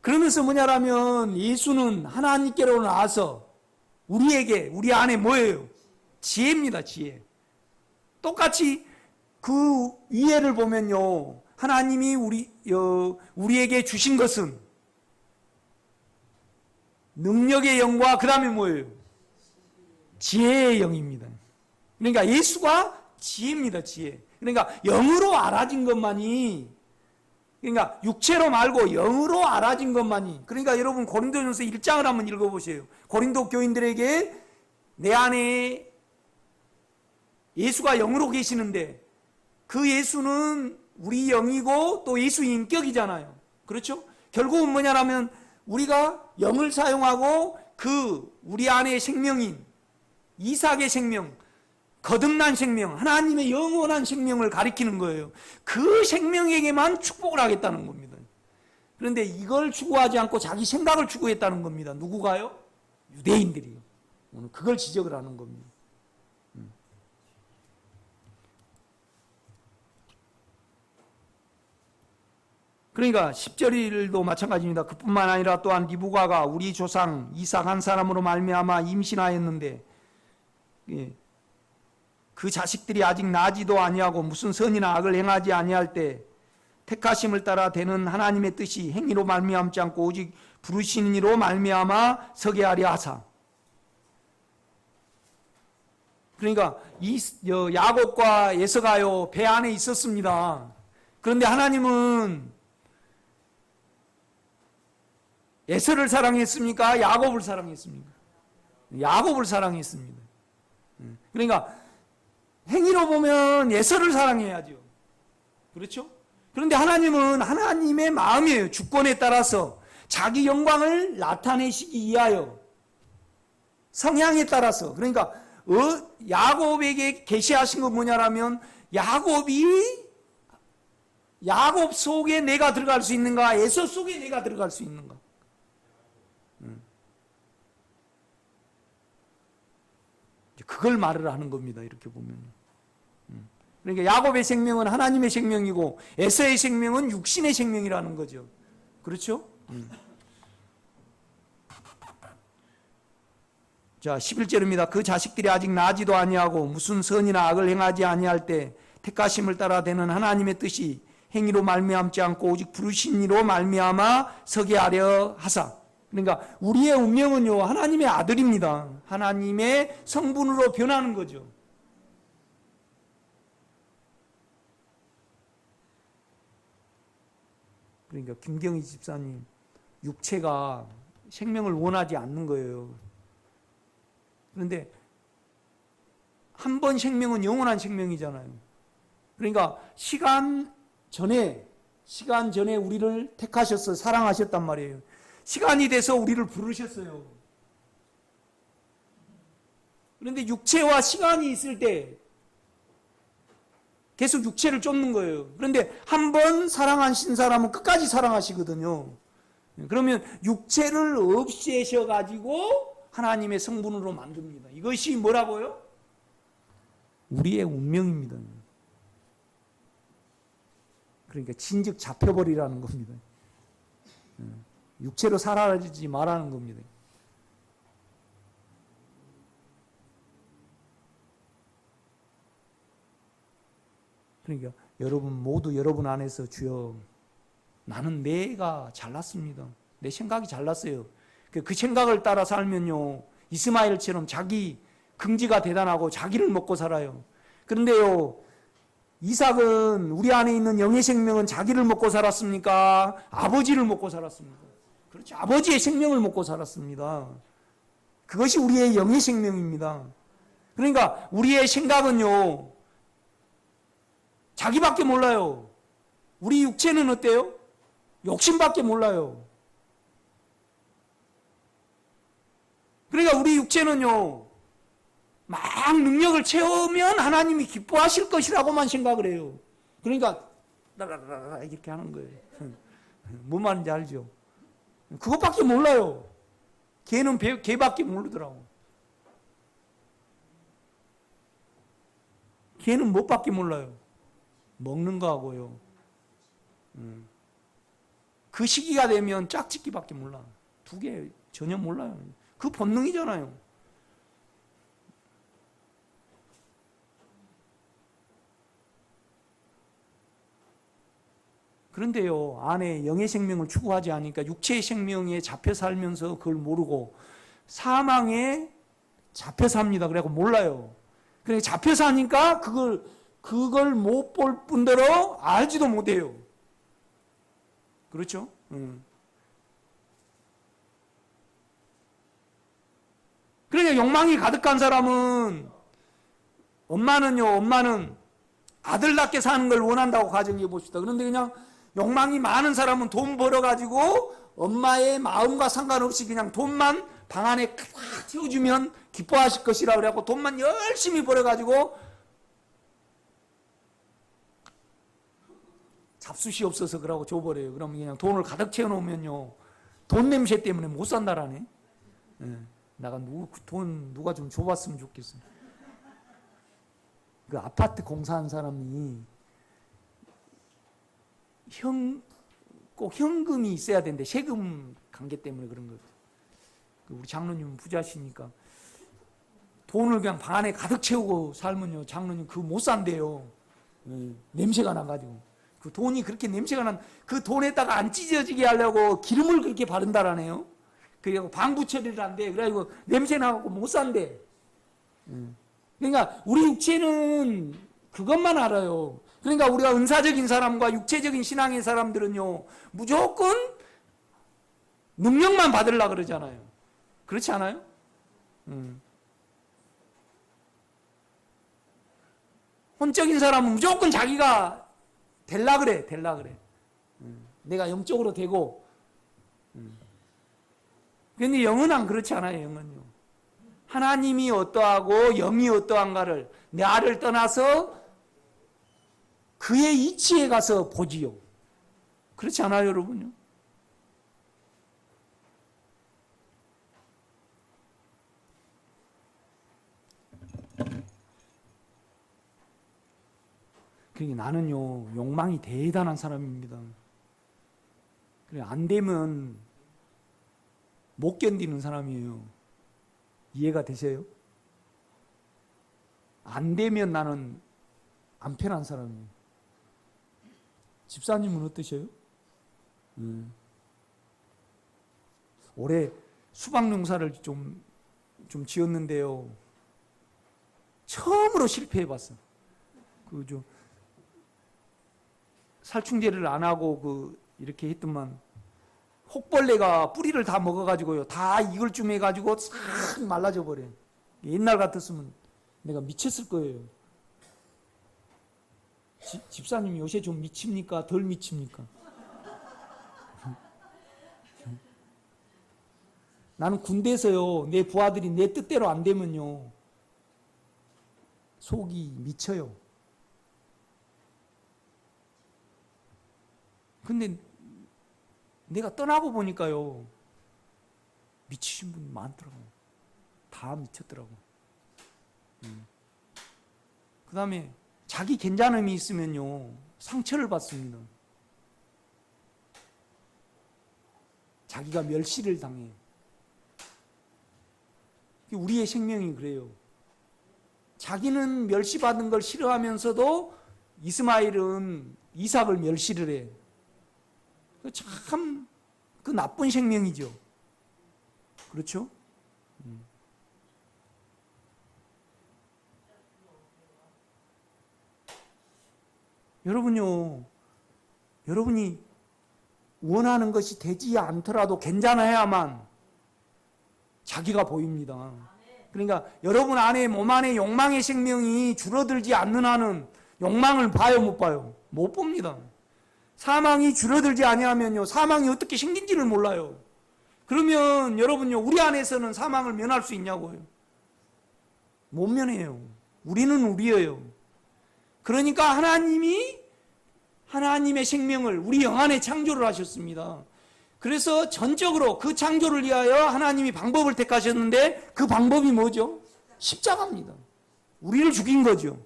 그러면서 뭐냐라면 예수는 하나님께로 나와서 우리 안에 뭐예요? 지혜입니다, 지혜. 똑같이 그 위에를 보면요. 하나님이 우리에게 주신 것은 능력의 영과 그 다음에 뭐예요? 지혜의 영입니다. 그러니까 예수가 지혜입니다, 지혜. 그러니까 영으로 알아진 것만이, 그러니까 육체로 말고 영으로 알아진 것만이, 그러니까 여러분 고린도전서 1장을 한번 읽어보세요. 고린도 교인들에게 내 안에 예수가 영으로 계시는데 그 예수는 우리 영이고 또 예수 인격이잖아요. 그렇죠? 결국은 뭐냐라면 우리가 영을 사용하고 그 우리 안에 생명인 이삭의 생명, 거듭난 생명, 하나님의 영원한 생명을 가리키는 거예요. 그 생명에게만 축복을 하겠다는 겁니다. 그런데 이걸 추구하지 않고 자기 생각을 추구했다는 겁니다. 누구가요? 유대인들이요. 오늘 그걸 지적을 하는 겁니다. 그러니까 10절도 마찬가지입니다. 그뿐만 아니라 또한 리브가가 우리 조상 이삭 한 사람으로 말미암아 임신하였는데 그 자식들이 아직 나지도 아니하고 무슨 선이나 악을 행하지 아니할 때 택하심을 따라 되는 하나님의 뜻이 행위로 말미암지 않고 오직 부르신 이로 말미암아 서게 하려 하사. 그러니까 야곱과 에서가요 배 안에 있었습니다. 그런데 하나님은 에서를 사랑했습니까? 야곱을 사랑했습니까? 야곱을 사랑했습니다. 그러니까 행위로 보면 에서를 사랑해야죠. 그렇죠? 그런데 하나님은 하나님의 마음이에요. 주권에 따라서 자기 영광을 나타내시기 위하여 성향에 따라서. 그러니까 야곱에게 계시하신 건 뭐냐라면 야곱 속에 내가 들어갈 수 있는가, 에서 속에 내가 들어갈 수 있는가. 그걸 말을 하는 겁니다. 이렇게 보면. 그러니까 야곱의 생명은 하나님의 생명이고 에서의 생명은 육신의 생명이라는 거죠. 그렇죠? 자, 11절입니다. 그 자식들이 아직 나지도 아니하고 무슨 선이나 악을 행하지 아니할 때 택하심을 따라 되는 하나님의 뜻이 행위로 말미암지 않고 오직 부르신 이로 말미암아 서게 하려 하사. 그러니까 우리의 운명은요 하나님의 아들입니다. 하나님의 성분으로 변하는 거죠. 그러니까 김경희 집사님, 육체가 생명을 원하지 않는 거예요. 그런데 한 번 생명은 영원한 생명이잖아요. 그러니까 시간 전에 우리를 택하셔서 사랑하셨단 말이에요. 시간이 돼서 우리를 부르셨어요. 그런데 육체와 시간이 있을 때 계속 육체를 쫓는 거예요. 그런데 한 번 사랑하신 사람은 끝까지 사랑하시거든요. 그러면 육체를 없애셔가지고 하나님의 성분으로 만듭니다. 이것이 뭐라고요? 우리의 운명입니다. 그러니까 진즉 잡혀버리라는 겁니다. 육체로 살아가지 말라는 겁니다. 그러니까 여러분 안에서 주여 나는 내가 잘났습니다. 내 생각이 잘났어요. 그 생각을 따라 살면요 이스마엘처럼 자기 긍지가 대단하고 자기를 먹고 살아요. 그런데요 이삭은 우리 안에 있는 영의 생명은 자기를 먹고 살았습니까? 아버지를 먹고 살았습니까? 그렇죠. 아버지의 생명을 먹고 살았습니다. 그것이 우리의 영의 생명입니다. 그러니까 우리의 생각은요 자기밖에 몰라요. 우리 육체는 어때요? 욕심밖에 몰라요. 그러니까 우리 육체는요 막 능력을 채우면 하나님이 기뻐하실 것이라고만 생각을 해요. 그러니까 라라라라 이렇게 하는 거예요. 뭔 말인지 알죠? 그것밖에 몰라요. 걔는 걔밖에 모르더라고. 걔는 뭐밖에 몰라요. 먹는 거하고요. 그 시기가 되면 짝짓기밖에 몰라. 두 개 전혀 몰라요. 그 본능이잖아요. 그런데요, 안에 영의 생명을 추구하지 않으니까 육체의 생명에 잡혀 살면서 그걸 모르고 사망에 잡혀 삽니다. 그래갖고 몰라요. 그래 잡혀 사니까 그걸 못 볼 뿐더러 알지도 못해요. 그렇죠? 그러니까 욕망이 가득한 사람은 엄마는 아들답게 사는 걸 원한다고 가정해 봅시다. 그런데 그냥 욕망이 많은 사람은 돈 벌어가지고 엄마의 마음과 상관없이 그냥 돈만 방 안에 꽉 채워주면 기뻐하실 것이라 그래갖고 돈만 열심히 벌어가지고 잡숫이 없어서 그러고 줘버려요. 그러면 그냥 돈을 가득 채워놓으면요, 돈 냄새 때문에 못 산다라네. 예. 나가 돈 누가 좀 줘봤으면 좋겠어. 그 아파트 공사한 사람이 꼭 현금이 있어야 되는데 세금 관계 때문에 그런 거죠. 우리 장로님은 부자시니까 돈을 그냥 방 안에 가득 채우고 살면요, 장로님 그거 못 산대요. 예. 냄새가 나가지고. 그 돈이 그렇게 냄새가 난, 그 돈에다가 안 찢어지게 하려고 기름을 그렇게 바른다라네요. 그리고 방부 처리를 한대. 그래가지고 냄새 나고 못 산대. 그러니까 우리 육체는 그것만 알아요. 그러니까 우리가 은사적인 사람과 육체적인 신앙의 사람들은요, 무조건 능력만 받으려고 그러잖아요. 그렇지 않아요? 혼적인 사람은 무조건 자기가 될라 그래. 내가 영적으로 되고. 그런데 영은 그렇지 않아요. 영은요, 하나님이 어떠하고 영이 어떠한가를 나를 떠나서 그의 이치에 가서 보지요. 그렇지 않아요, 여러분요? 그러니까 나는요, 욕망이 대단한 사람입니다. 그래, 안 되면 못 견디는 사람이에요. 이해가 되세요? 안 되면 나는 안 편한 사람이에요. 집사님은 어떠세요? 올해 수박 농사를 좀 지었는데요, 처음으로 실패해봤어. 살충제를 안 하고 이렇게 했더만 혹벌레가 뿌리를 다 먹어가지고요, 다 익을 쯤 해가지고 싹 말라져 버려요. 옛날 같았으면 내가 미쳤을 거예요. 집사님이 요새 좀 미칩니까? 덜 미칩니까? 나는 군대에서요, 내 부하들이 내 뜻대로 안 되면요, 속이 미쳐요. 근데 내가 떠나고 보니까요, 미치신 분이 많더라고요. 다 미쳤더라고요. 그 다음에 자기 괜찮음이 있으면요, 상처를 받습니다. 자기가 멸시를 당해요. 우리의 생명이 그래요. 자기는 멸시받은 걸 싫어하면서도 이스마엘은 이삭을 멸시를 해. 참 그 나쁜 생명이죠. 그렇죠? 여러분요, 여러분이 원하는 것이 되지 않더라도 괜찮아야만 자기가 보입니다. 그러니까 여러분 안에, 몸 안에 욕망의 생명이 줄어들지 않는 한은 욕망을 봐요, 못 봐요? 못 봅니다. 사망이 줄어들지 아니하면요, 사망이 어떻게 생긴지를 몰라요. 그러면 여러분요, 우리 안에서는 사망을 면할 수 있냐고요? 못 면해요. 우리는 우리예요. 그러니까 하나님의 생명을 우리 영 안에 창조를 하셨습니다. 그래서 전적으로 그 창조를 위하여 하나님이 방법을 택하셨는데, 그 방법이 뭐죠? 십자가입니다. 우리를 죽인 거죠.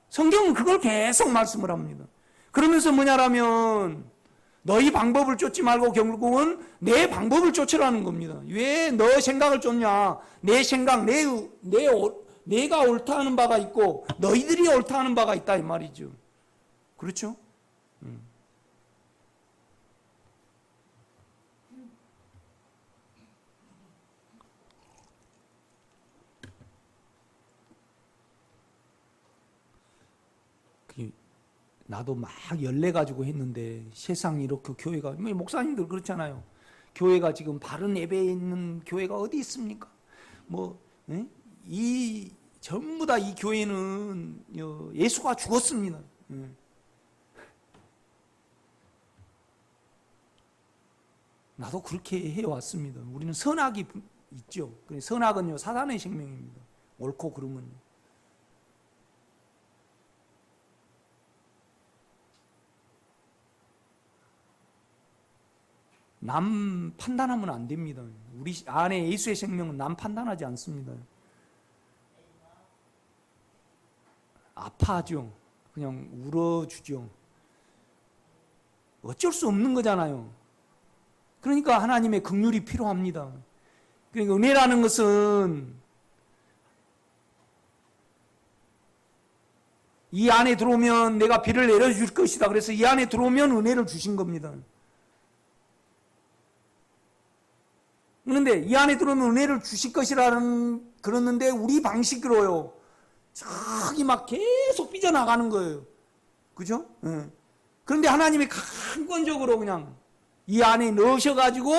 성경은 그걸 계속 말씀을 합니다. 그러면서 뭐냐라면, 너희 방법을 쫓지 말고 결국은 내 방법을 쫓으라는 겁니다. 왜 너 생각을 쫓냐? 내 생각, 내가 옳다 하는 바가 있고 너희들이 옳다 하는 바가 있다, 이 말이죠. 그렇죠? 나도 막 열내가지고 했는데 세상이 이렇게, 교회가, 목사님들 그렇잖아요. 교회가 지금 바른 예배에 있는 교회가 어디 있습니까? 전부 다 이 교회는 예수가 죽었습니다. 나도 그렇게 해왔습니다. 우리는 선악이 있죠. 선악은요, 사단의 생명입니다. 옳고 그름은요. 남 판단하면 안 됩니다. 우리 안에 예수의 생명은 남 판단하지 않습니다. 아파하죠. 그냥 울어주죠. 어쩔 수 없는 거잖아요. 그러니까 하나님의 긍휼이 필요합니다. 그러니까 은혜라는 것은 이 안에 들어오면 내가 비를 내려줄 것이다. 그래서 이 안에 들어오면 은혜를 주신 겁니다. 그런데 이 안에 들어오면 은혜를 주실 것이라는 그러는데 우리 방식으로요. 저기 막 계속 삐져나가는 거예요. 그죠? 네. 그런데 하나님이 강권적으로 그냥 이 안에 넣으셔가지고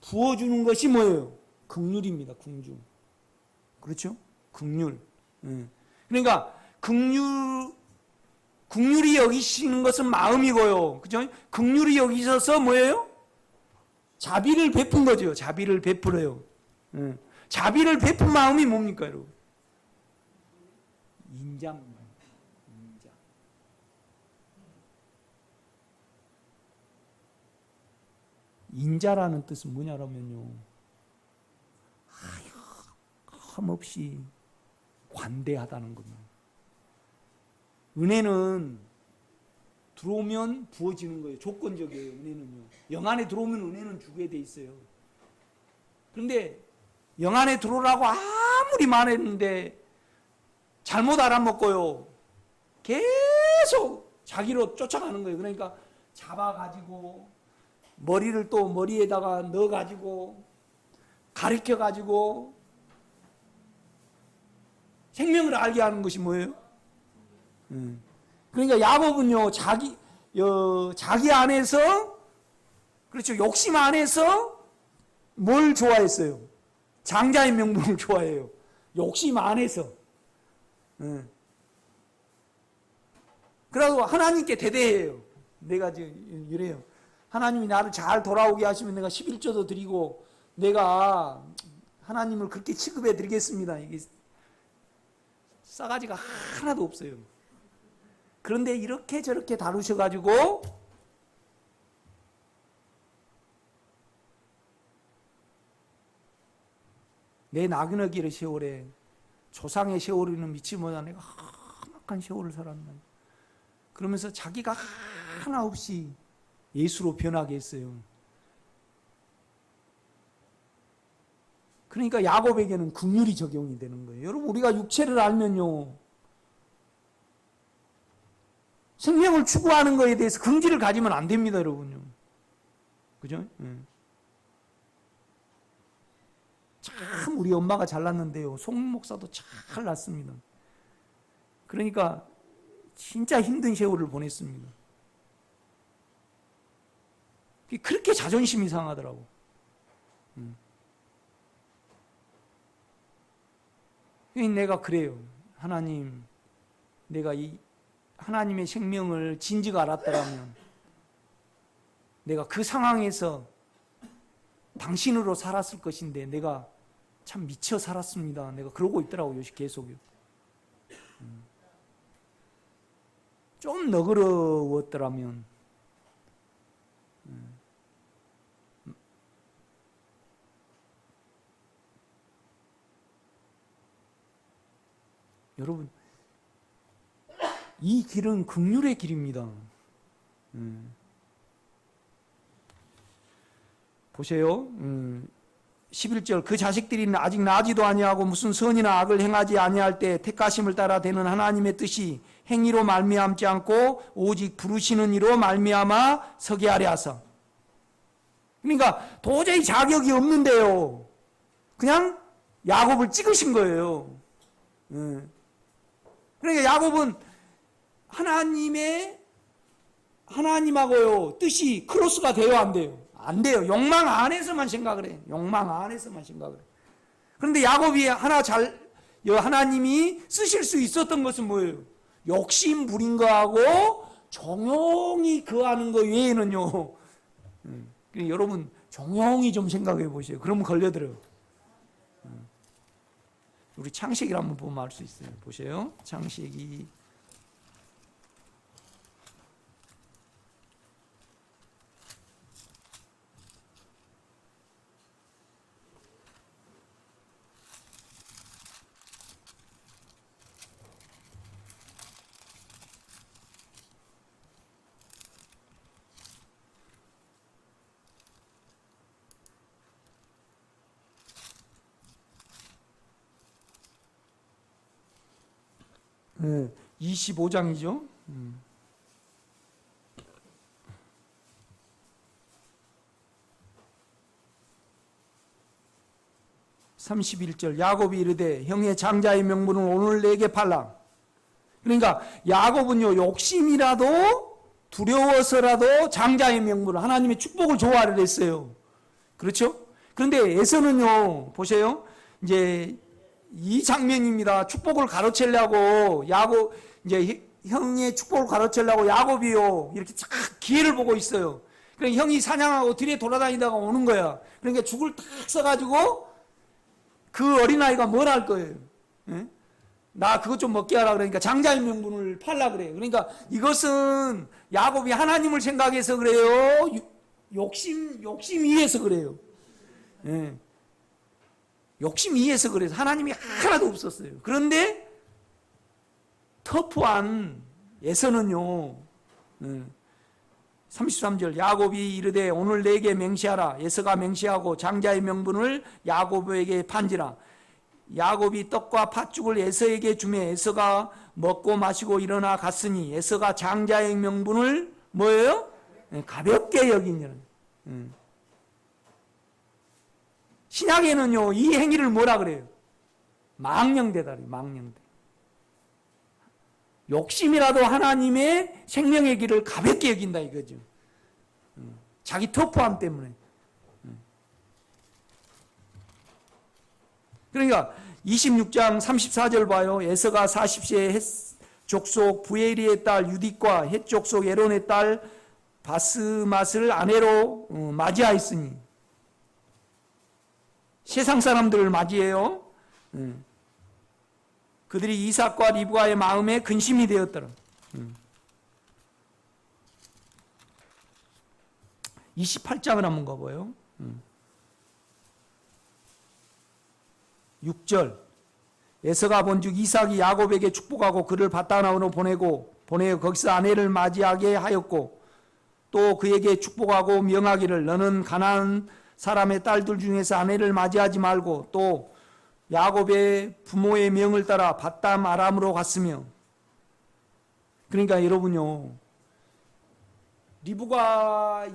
부어주는 것이 뭐예요? 긍휼입니다. 긍휼. 그렇죠? 긍휼. 네. 그러니까 긍휼이 여기시는 것은 마음이고요. 그죠? 긍휼이 여기셔서 뭐예요? 자비를 베푼 거죠. 자비를 베풀어요. 네. 자비를 베푼 마음이 뭡니까, 여러분? 인자. 인자라는 뜻은 뭐냐면요. 하염없이 관대하다는 겁니다. 은혜는 들어오면 부어지는 거예요. 조건적이에요. 은혜는요. 영 안에 들어오면 은혜는 주게 돼 있어요. 그런데 영 안에 들어오라고 아무리 말했는데 잘못 알아먹고요. 계속 자기로 쫓아가는 거예요. 그러니까 잡아가지고 머리를 또 머리에다가 넣어가지고 가르쳐가지고 생명을 알게 하는 것이 뭐예요? 그러니까 야곱은요, 자기 안에서, 그렇죠, 욕심 안에서 뭘 좋아했어요? 장자의 명분을 좋아해요. 욕심 안에서. 그래서 하나님께 대대해요. 내가 지금 이래요. 하나님이 나를 잘 돌아오게 하시면 내가 11조도 드리고 내가 하나님을 그렇게 취급해 드리겠습니다. 이게 싸가지가 하나도 없어요. 그런데 이렇게 저렇게 다루셔가지고 내 나그네길의 세월에 조상의 세월에는 미치 못한 내가 험악한 세월을 살았나. 그러면서 자기가 하나 없이 예수로 변하게 했어요. 그러니까 야곱에게는 긍휼이 적용이 되는 거예요. 여러분, 우리가 육체를 알면요, 생명을 추구하는 것에 대해서 긍지를 가지면 안 됩니다, 여러분요. 그죠? 참 우리 엄마가 잘났는데요. 송 목사도 잘 났습니다. 그러니까 진짜 힘든 세월을 보냈습니다. 그렇게 자존심이 상하더라고. 내가 그래요. 하나님, 내가 이 하나님의 생명을 진지가 알았더라면 내가 그 상황에서 당신으로 살았을 것인데 내가 참 미쳐 살았습니다. 내가 그러고 있더라고요. 계속요. 좀 너그러웠더라면 여러분, 이 길은 긍휼의 길입니다. 보세요. 11절, 그 자식들이 아직 나지도 아니하고 무슨 선이나 악을 행하지 아니할 때 택하심을 따라 되는 하나님의 뜻이 행위로 말미암지 않고 오직 부르시는 이로 말미암아 서게 하려 하사. 그러니까 도저히 자격이 없는데요, 그냥 야곱을 찍으신 거예요. 그러니까 야곱은 하나님하고요 뜻이 크로스가 돼요, 안 돼요? 안 돼요. 욕망 안에서만 생각을 해. 욕망 안에서만 생각을 해. 그런데 야곱이 하나님이 쓰실 수 있었던 것은 뭐예요? 욕심 부린 거하고 종용이 거하는 거 외에는요. 여러분, 조용히 좀 생각해 보세요. 그러면 걸려들어요. 우리 창세기를 한번 보면 알 수 있어요. 보세요. 창세기 25장이죠. 31절 야곱이 이르되 형의 장자의 명분을 오늘 내게 팔라. 그러니까 야곱은요 욕심이라도 두려워서라도 장자의 명분을 하나님의 축복을 좋아하려 했어요. 그렇죠? 그런데 에서는요 보세요. 이제 이 장면입니다. 축복을 가로채려고 야곱 이제 형의 축복을 가로채려고 야곱이요 이렇게 쫙 기회를 보고 있어요. 그러니까 형이 사냥하고 뒤에 돌아다니다가 오는 거야. 그러니까 죽을 탁 써가지고 그 어린아이가 뭘 할 거예요? 예? 나 그것 좀 먹게 하라 그러니까 장자의 명분을 팔라 그래요. 그러니까 이것은 야곱이 하나님을 생각해서 그래요. 욕심 위해서 그래요. 예. 욕심 위해서 그래서 하나님이 하나도 없었어요. 그런데 터프한 에서는요. 33절 야곱이 이르되 오늘 내게 맹세하라. 에서가 맹세하고 장자의 명분을 야곱에게 판지라. 야곱이 떡과 팥죽을 에서에게 주매 에서가 먹고 마시고 일어나 갔으니 에서가 장자의 명분을 뭐예요? 가볍게 여기니라. 신약에는요 이 행위를 뭐라 그래요? 망령되다. 망령되. 욕심이라도 하나님의 생명의 길을 가볍게 여긴다 이거죠. 자기 터프함 때문에. 그러니까 26장 34절 봐요. 에서가 40세에 헷 족속 부에리의 딸 유딕과 헷 족속 에론의 딸 바스맛을 아내로 맞이하였으니 세상 사람들을 맞이해요. 그들이 이삭과 리브가의 마음에 근심이 되었더라. 28장을 한번 가봐요. 6절 에서가 본즉 이삭이 야곱에게 축복하고 그를 바다나으로 보내어 거기서 아내를 맞이하게 하였고 또 그에게 축복하고 명하기를 너는 가나안 사람의 딸들 중에서 아내를 맞이하지 말고 또 야곱의 부모의 명을 따라 밧담 아람으로 갔으며. 그러니까 여러분요 리브가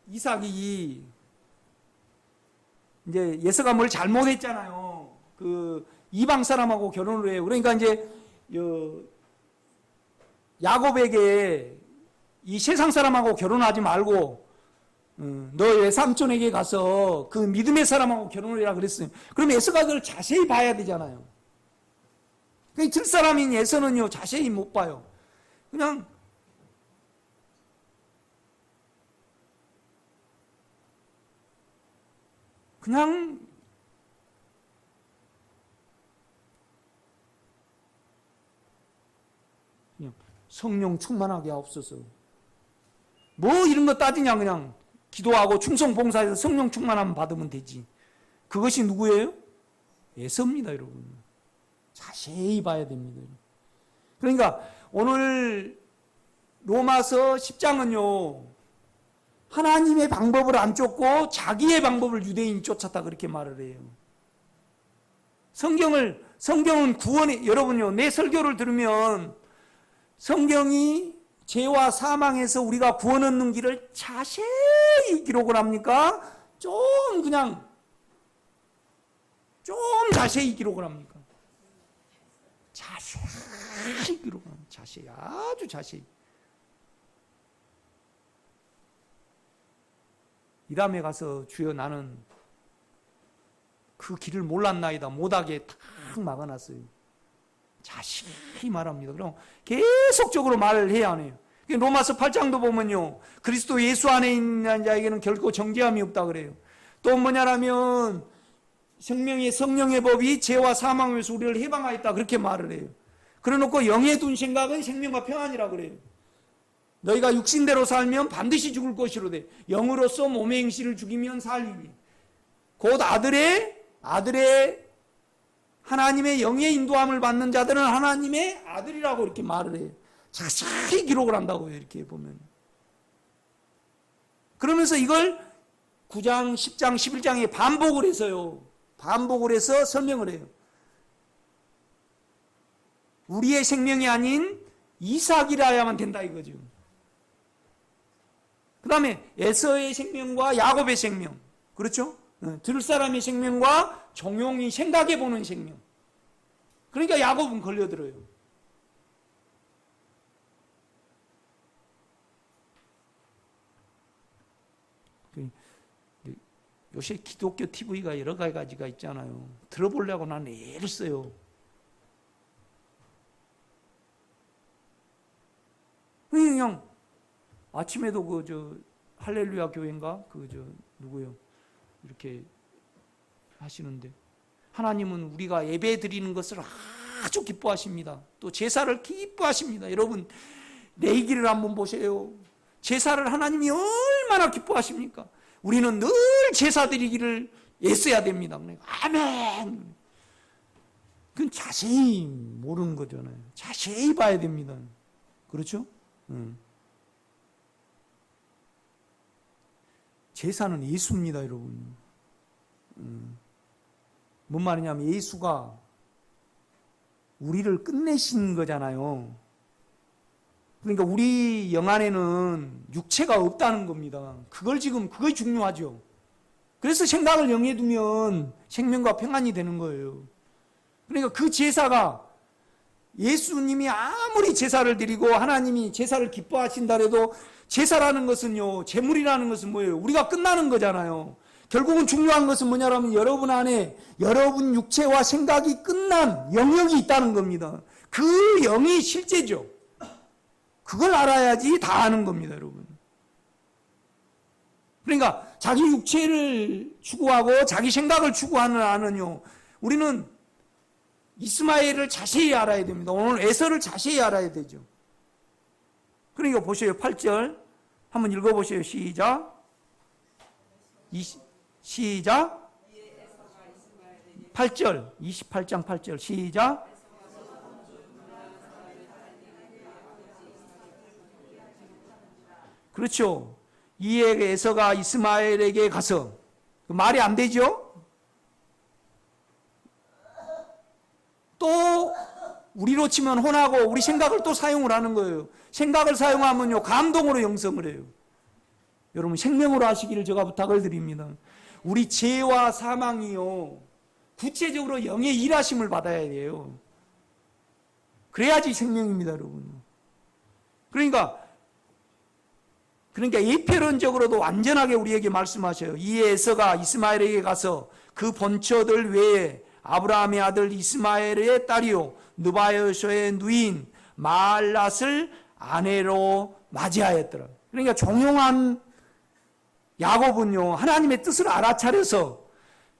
이삭이 이제 예서가 뭘 잘못했잖아요. 그 이방 사람하고 결혼을 해요. 그러니까 이제 야곱에게 이 세상 사람하고 결혼하지 말고 너 외삼촌에게 가서 그 믿음의 사람하고 결혼을 해라 그랬어요. 그럼 에서가 그걸 자세히 봐야 되잖아요. 들 사람인 에서는요 자세히 못 봐요. 그냥 성령 충만하게 하옵소서. 뭐 이런 거 따지냐. 그냥 기도하고 충성 봉사해서 성령 충만함 받으면 되지. 그것이 누구예요? 에서입니다 여러분. 자세히 봐야 됩니다. 그러니까 오늘 로마서 10장은요 하나님의 방법을 안 쫓고 자기의 방법을 유대인이 쫓았다 그렇게 말을 해요. 성경은 구원의, 여러분요 내 설교를 들으면 성경이 죄와 사망에서 우리가 구원 얻는 길을 자세히 기록을 합니까? 좀 자세히 기록을 합니까? 자세히 기록을 합니다. 자세히, 아주 자세히. 이람에 가서 주여 나는 그 길을 몰랐나이다 못하게 탁 막아놨어요. 자세히 말합니다. 그럼 계속적으로 말을 해야 하네요. 로마서 8장도 보면요, 그리스도 예수 안에 있는 자에게는 결코 정죄함이 없다 그래요. 또 뭐냐라면 생명의 성령의 법이 죄와 사망에서 우리를 해방하였다 그렇게 말을 해요. 그래놓고 영에 둔 생각은 생명과 평안이라 그래요. 너희가 육신대로 살면 반드시 죽을 것이로되 영으로서 몸의 행실을 죽이면 살리니, 곧 아들의 하나님의 영의 인도함을 받는 자들은 하나님의 아들이라고 이렇게 말을 해요. 자세히 기록을 한다고요, 이렇게 보면. 그러면서 이걸 9장, 10장, 11장에 반복을 해서요, 반복을 해서 설명을 해요. 우리의 생명이 아닌 이삭이라야만 된다 이거죠. 그 다음에 에서의 생명과 야곱의 생명, 그렇죠? 들을 사람의 생명과 종용이 생각해보는 생명. 그러니까 야곱은 걸려들어요. 요새 기독교 TV가 여러 가지가 있잖아요. 들어보려고 나는 애를 써요. 그냥 아침에도 할렐루야 교회인가 누구요? 이렇게 하시는데, 하나님은 우리가 예배 드리는 것을 아주 기뻐하십니다. 또 제사를 기뻐하십니다. 여러분, 레위기를 한번 보세요. 제사를 하나님이 얼마나 기뻐하십니까? 우리는 늘 제사 드리기를 애써야 됩니다. 아멘. 그건 자세히 모르는 거잖아요. 자세히 봐야 됩니다. 그렇죠? 제사는 예수입니다, 여러분. 뭔 말이냐면 예수가 우리를 끝내신 거잖아요. 그러니까 우리 영 안에는 육체가 없다는 겁니다. 그걸 그게 중요하죠. 그래서 생각을 영에 두면 생명과 평안이 되는 거예요. 그러니까 그 제사가, 예수님이 아무리 제사를 드리고 하나님이 제사를 기뻐하신다 해도 제사라는 것은요, 제물이라는 것은 뭐예요? 우리가 끝나는 거잖아요. 결국은 중요한 것은 뭐냐면 여러분 안에 여러분 육체와 생각이 끝난 영역이 있다는 겁니다. 그 영이 실제죠. 그걸 알아야지 다 아는 겁니다, 여러분. 그러니까 자기 육체를 추구하고 자기 생각을 추구하는 안은요, 우리는 이스마엘을 자세히 알아야 됩니다. 오늘 에서를 자세히 알아야 되죠. 그러니까 보세요. 8절 한번 읽어보세요. 시작. 시작. 8절 28장 8절 시작. 그렇죠. 이에 에서가 이스마엘에게 가서, 말이 안 되죠? 또 우리로 치면 혼하고 우리 생각을 또 사용을 하는 거예요. 생각을 사용하면요, 감동으로 영성을 해요. 여러분, 생명으로 하시기를 제가 부탁을 드립니다. 우리 죄와 사망이요, 구체적으로 영의 일하심을 받아야 돼요. 그래야지 생명입니다, 여러분. 그러니까 예표론적으로도 완전하게 우리에게 말씀하셔요. 이에 에서가 이스마엘에게 가서 그 본처들 외에 아브라함의 아들 이스마엘의 딸이요 느바요서의 누인 마알랏을 아내로 맞이하였더라. 그러니까 종용한 야곱은요, 하나님의 뜻을 알아차려서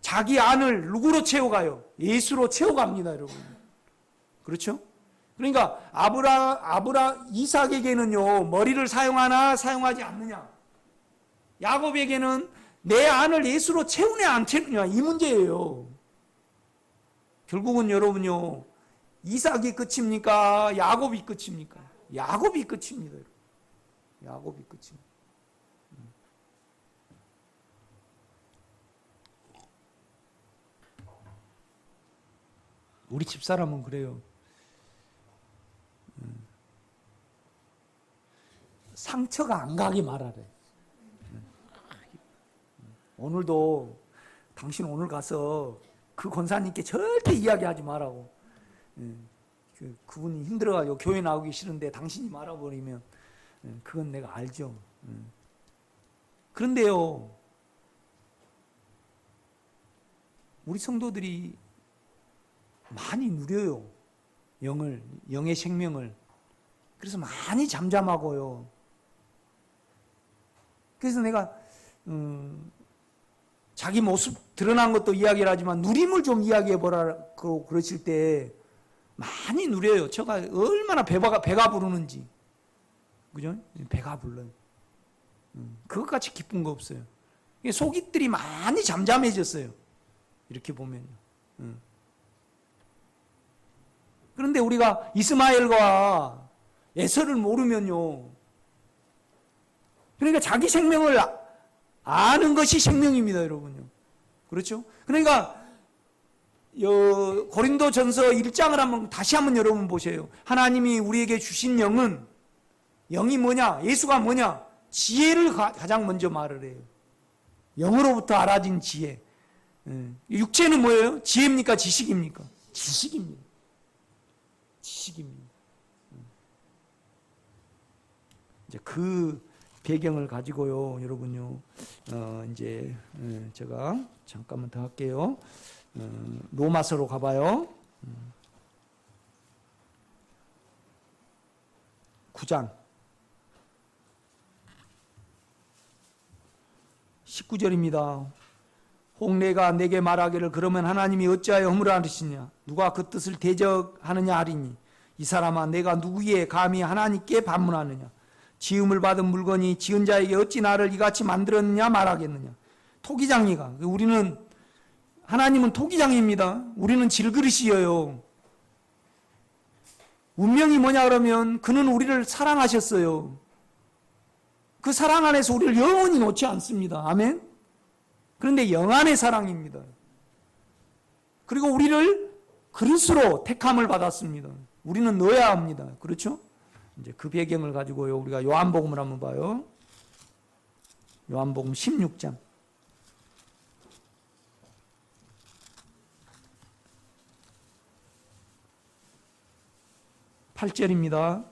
자기 안을 누구로 채워가요? 예수로 채워갑니다, 여러분. 그렇죠? 그러니까 이삭에게는요, 머리를 사용하나 사용하지 않느냐, 야곱에게는 내 안을 예수로 채우냐 안 채우냐, 이 문제예요. 결국은 여러분요, 이삭이 끝입니까? 야곱이 끝입니까? 야곱이 끝입니다. 야곱이 끝입니다. 우리 집사람은 그래요. 상처가 안 가게 말하래. 오늘도 당신 오늘 가서 그 권사님께 절대 이야기하지 말라고. 그분이 힘들어가지고 교회 나오기 싫은데 당신이 말아버리면 그건 내가 알죠. 그런데요, 우리 성도들이 많이 누려요. 영의 생명을. 그래서 많이 잠잠하고요. 그래서 내가 자기 모습 드러난 것도 이야기를 하지만 누림을 좀 이야기해 보라고 그러실 때 많이 누려요. 제가 얼마나 배가 부르는지. 그죠? 배가 불러요. 그것같이 기쁜 거 없어요. 속이들이 많이 잠잠해졌어요. 이렇게 보면요. 그런데 우리가 이스마엘과 에서를 모르면요. 그러니까 자기 생명을 아는 것이 생명입니다, 여러분요. 그렇죠? 그러니까 고린도전서 1장을 다시 한번 여러분 보세요. 하나님이 우리에게 주신 영이 뭐냐? 예수가 뭐냐? 지혜를 가장 먼저 말을 해요. 영으로부터 알아진 지혜. 육체는 뭐예요? 지혜입니까? 지식입니까? 지식입니다. 지식입니다. 이제 그 배경을 가지고요, 여러분요. 이제 제가 잠깐만 더 할게요. 로마서로 가봐요. 9장 19절입니다. 혹 내가 내게 말하기를 그러면 하나님이 어찌하여 허물하시냐 누가 그 뜻을 대적하느냐 하리니 이 사람아 내가 누구에 감히 하나님께 반문하느냐 지음을 받은 물건이 지은 자에게 어찌 나를 이같이 만들었느냐 말하겠느냐. 토기장이가 우리는 하나님은 토기장입니다. 우리는 질그릇이에요. 운명이 뭐냐 그러면 그는 우리를 사랑하셨어요. 그 사랑 안에서 우리를 영원히 놓지 않습니다. 아멘. 그런데 영안의 사랑입니다. 그리고 우리를 그릇으로 택함을 받았습니다. 우리는 넣어야 합니다. 그렇죠? 이제 그 배경을 가지고요. 우리가 요한복음을 한번 봐요. 요한복음 16장. 8절입니다.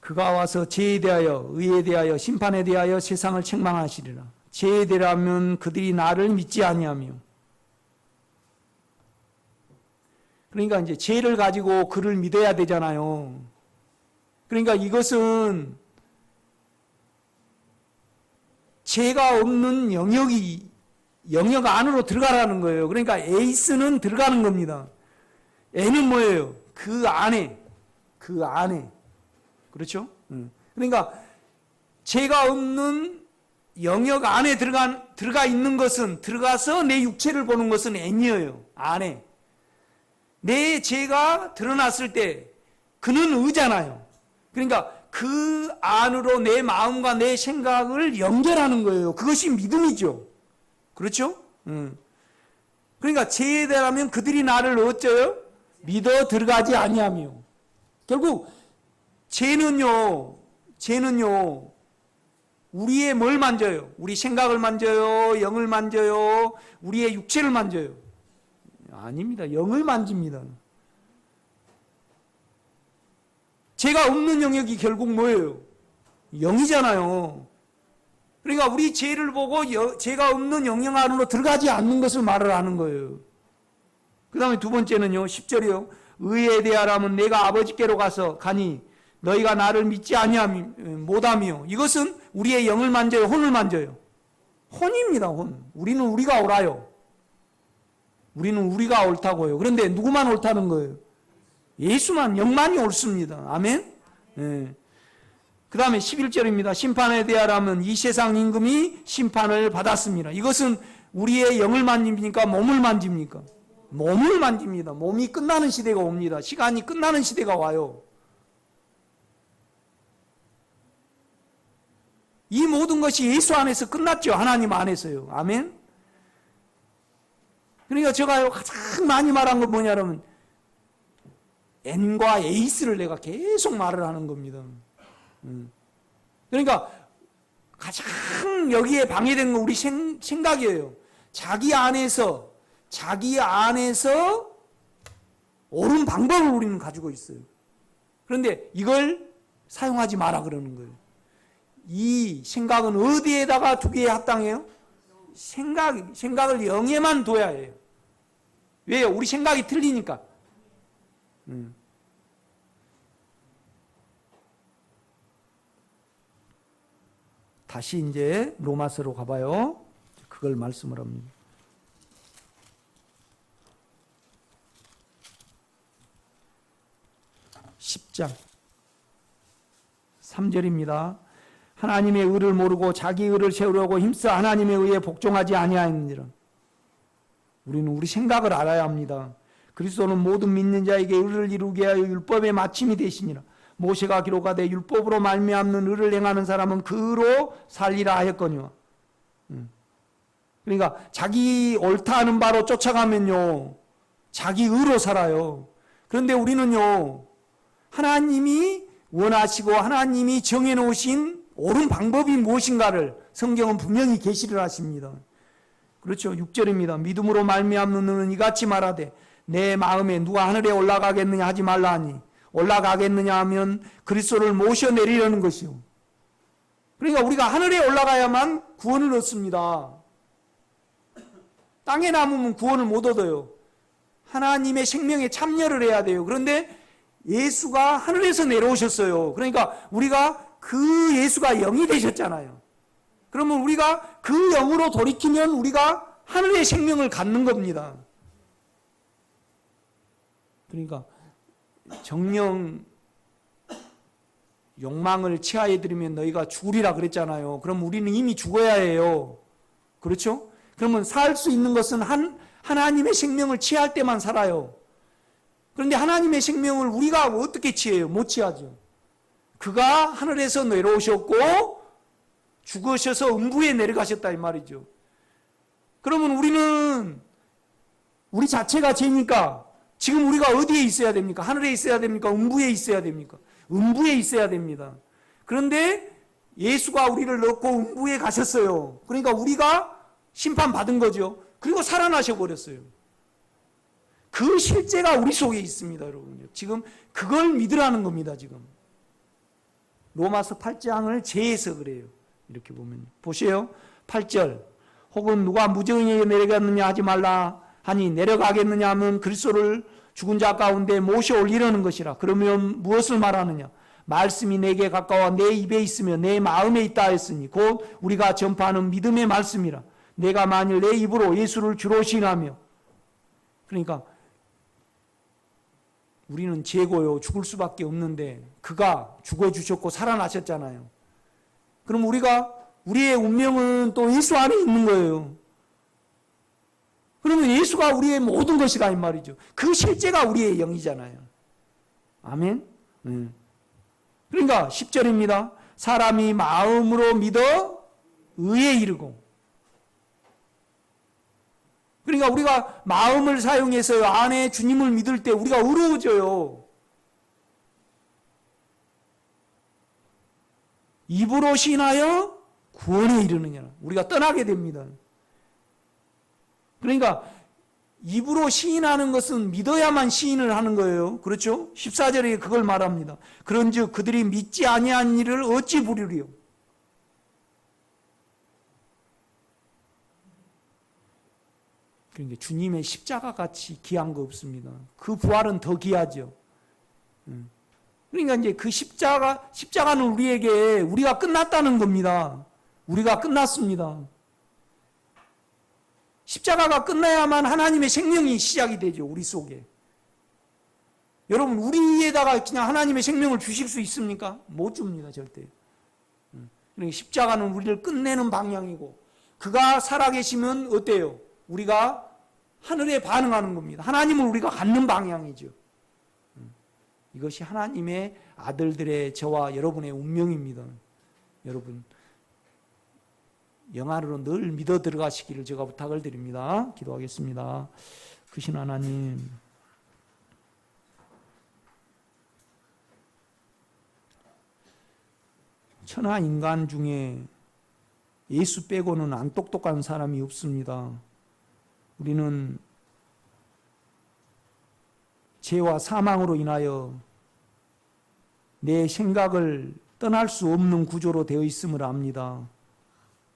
그가 와서 죄에 대하여 의에 대하여 심판에 대하여 세상을 책망하시리라. 죄에 대하면 그들이 나를 믿지 아니하며. 그러니까 이제 죄를 가지고 그를 믿어야 되잖아요. 그러니까 이것은 죄가 없는 영역 안으로 들어가라는 거예요. 그러니까 에이스는 들어가는 겁니다. N은 뭐예요? 그 안에. 그렇죠? 그러니까 죄가 없는 영역 안에 들어가 있는 것은 들어가서 내 육체를 보는 것은 N이에요. 안에. 내 죄가 드러났을 때 그는 의잖아요. 그러니까 그 안으로 내 마음과 내 생각을 연결하는 거예요. 그것이 믿음이죠. 그렇죠? 그러니까 죄에 대하면 그들이 나를 어쩌요? 믿어 들어가지 아니하며. 결국 죄는요 우리의 뭘 만져요? 우리 생각을 만져요? 영을 만져요? 우리의 육체를 만져요? 아닙니다. 영을 만집니다. 죄가 없는 영역이 결국 뭐예요? 영이잖아요. 그러니까 우리 죄를 보고 죄가 없는 영역 안으로 들어가지 않는 것을 말을 하는 거예요. 그 다음에 두 번째는요. 10절이요. 의에 대하라면 내가 아버지께로 가니 너희가 나를 믿지 못하며. 이것은 우리의 영을 만져요? 혼을 만져요? 혼입니다. 혼. 우리는 우리가 옳아요. 우리는 우리가 옳다고요. 그런데 누구만 옳다는 거예요? 예수만, 영만이 옳습니다. 아멘? 네. 그 다음에 11절입니다. 심판에 대하라면 이 세상 임금이 심판을 받았습니다. 이것은 우리의 영을 만집니까? 몸을 만집니까? 몸을 만집니다. 몸이 끝나는 시대가 옵니다. 시간이 끝나는 시대가 와요. 이 모든 것이 예수 안에서 끝났죠. 하나님 안에서요. 아멘? 그러니까 제가 가장 많이 말한 건 뭐냐면 N과 에이스를 내가 계속 말을 하는 겁니다. 그러니까 가장 여기에 방해된 건 우리 생각이에요. 자기 안에서 옳은 방법을 우리는 가지고 있어요. 그런데 이걸 사용하지 마라 그러는 거예요. 이 생각은 어디에다가 두기에 합당해요? 생각을 영에만 둬야 해요. 왜요? 우리 생각이 틀리니까. 다시 이제 로마서로 가봐요. 그걸 말씀을 합니다. 10장 3절입니다. 하나님의 의를 모르고 자기 의를 세우려고 힘써 하나님의 의에 복종하지 아니하였느니라. 우리는 우리 생각을 알아야 합니다. 그리스도는 모든 믿는 자에게 의를 이루게 하여 율법의 마침이 되시니라. 모세가 기록하되 율법으로 말미암는 의를 행하는 사람은 그로 살리라 하였거니와. 그러니까 자기 옳다 하는 바로 쫓아가면요 자기 의로 살아요. 그런데 우리는요 하나님이 원하시고 하나님이 정해놓으신 옳은 방법이 무엇인가를 성경은 분명히 계시를 하십니다. 그렇죠. 6절입니다. 믿음으로 말미암는 너는 이같이 말하되 내 마음에 누가 하늘에 올라가겠느냐 하지 말라 하니 올라가겠느냐 하면 그리스도를 모셔내리려는 것이요. 그러니까 우리가 하늘에 올라가야만 구원을 얻습니다. 땅에 남으면 구원을 못 얻어요. 하나님의 생명에 참여를 해야 돼요. 그런데 예수가 하늘에서 내려오셨어요. 그러니까 우리가 그 예수가 영이 되셨잖아요. 그러면 우리가 그 영으로 돌이키면 우리가 하늘의 생명을 갖는 겁니다. 그러니까 정령 욕망을 취하여드리면 너희가 죽으리라 그랬잖아요. 그럼 우리는 이미 죽어야 해요. 그렇죠? 그러면 살 수 있는 것은 하나님의 생명을 취할 때만 살아요. 그런데 하나님의 생명을 우리가 어떻게 취해요? 못 취하죠. 그가 하늘에서 내려오셨고 죽으셔서 음부에 내려가셨다 이 말이죠. 그러면 우리는 우리 자체가 죄니까 지금 우리가 어디에 있어야 됩니까? 하늘에 있어야 됩니까? 음부에 있어야 됩니까? 음부에 있어야 됩니다. 그런데 예수가 우리를 넣고 음부에 가셨어요. 그러니까 우리가 심판받은 거죠. 그리고 살아나셔 버렸어요. 그 실제가 우리 속에 있습니다, 여러분. 지금 그걸 믿으라는 겁니다, 지금. 로마서 8장을 재해서 그래요. 이렇게 보면. 보세요. 8절. 혹은 누가 무정에게 내려갔느냐 하지 말라 하니 내려가겠느냐 하면 그리스도를 죽은 자 가운데 모셔 올리려는 것이라. 그러면 무엇을 말하느냐? 말씀이 내게 가까워 내 입에 있으며 내 마음에 있다 했으니 곧 우리가 전파하는 믿음의 말씀이라. 내가 만일 내 입으로 예수를 주로 시인하며, 그러니까 우리는 죄고요 죽을 수밖에 없는데 그가 죽어주셨고 살아나셨잖아요. 그럼 우리의 운명은 또 예수 안에 있는 거예요. 그러면 예수가 우리의 모든 것이다 이 말이죠. 그 실제가 우리의 영이잖아요. 아멘. 그러니까 10절입니다. 사람이 마음으로 믿어 의에 이르고, 그러니까 우리가 마음을 사용해서 안에 주님을 믿을 때 우리가 의로워져요. 입으로 시인하여 구원에 이르느냐. 우리가 떠나게 됩니다. 그러니까 입으로 시인하는 것은 믿어야만 시인을 하는 거예요. 그렇죠? 14절에 그걸 말합니다. 그런즉 그들이 믿지 아니한 일을 어찌 부르리요. 그러니까 주님의 십자가 같이 귀한 거 없습니다. 그 부활은 더 귀하죠. 그러니까 이제 그 십자가는 우리에게 우리가 끝났다는 겁니다. 우리가 끝났습니다. 십자가가 끝나야만 하나님의 생명이 시작이 되죠. 우리 속에. 여러분 우리에다가 그냥 하나님의 생명을 주실 수 있습니까? 못 줍니다. 절대. 그러니까 십자가는 우리를 끝내는 방향이고 그가 살아계시면 어때요? 우리가 하늘에 반응하는 겁니다. 하나님을 우리가 갖는 방향이죠. 이것이 하나님의 아들들의 저와 여러분의 운명입니다. 여러분 영 안으로 늘 믿어 들어가시기를 제가 부탁을 드립니다. 기도하겠습니다. 크신 하나님, 천하 인간 중에 예수 빼고는 안 똑똑한 사람이 없습니다. 우리는 죄와 사망으로 인하여 내 생각을 떠날 수 없는 구조로 되어 있음을 압니다.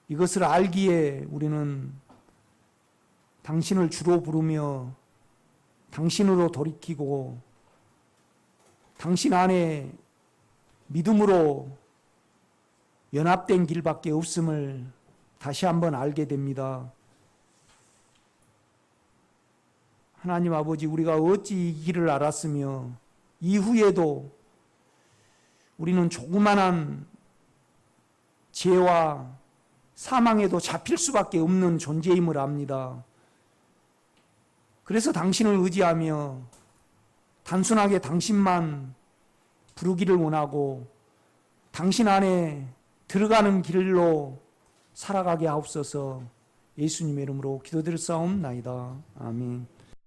이것을 알기에 우리는 당신을 주로 부르며 당신으로 돌이키고 당신 안에 믿음으로 연합된 길밖에 없음을 다시 한번 알게 됩니다. 하나님 아버지, 우리가 어찌 이 길을 알았으며 이후에도 우리는 조그만한 죄와 사망에도 잡힐 수밖에 없는 존재임을 압니다. 그래서 당신을 의지하며 단순하게 당신만 부르기를 원하고 당신 안에 들어가는 길로 살아가게 하옵소서. 예수님의 이름으로 기도드렸사옵나이다. 아멘.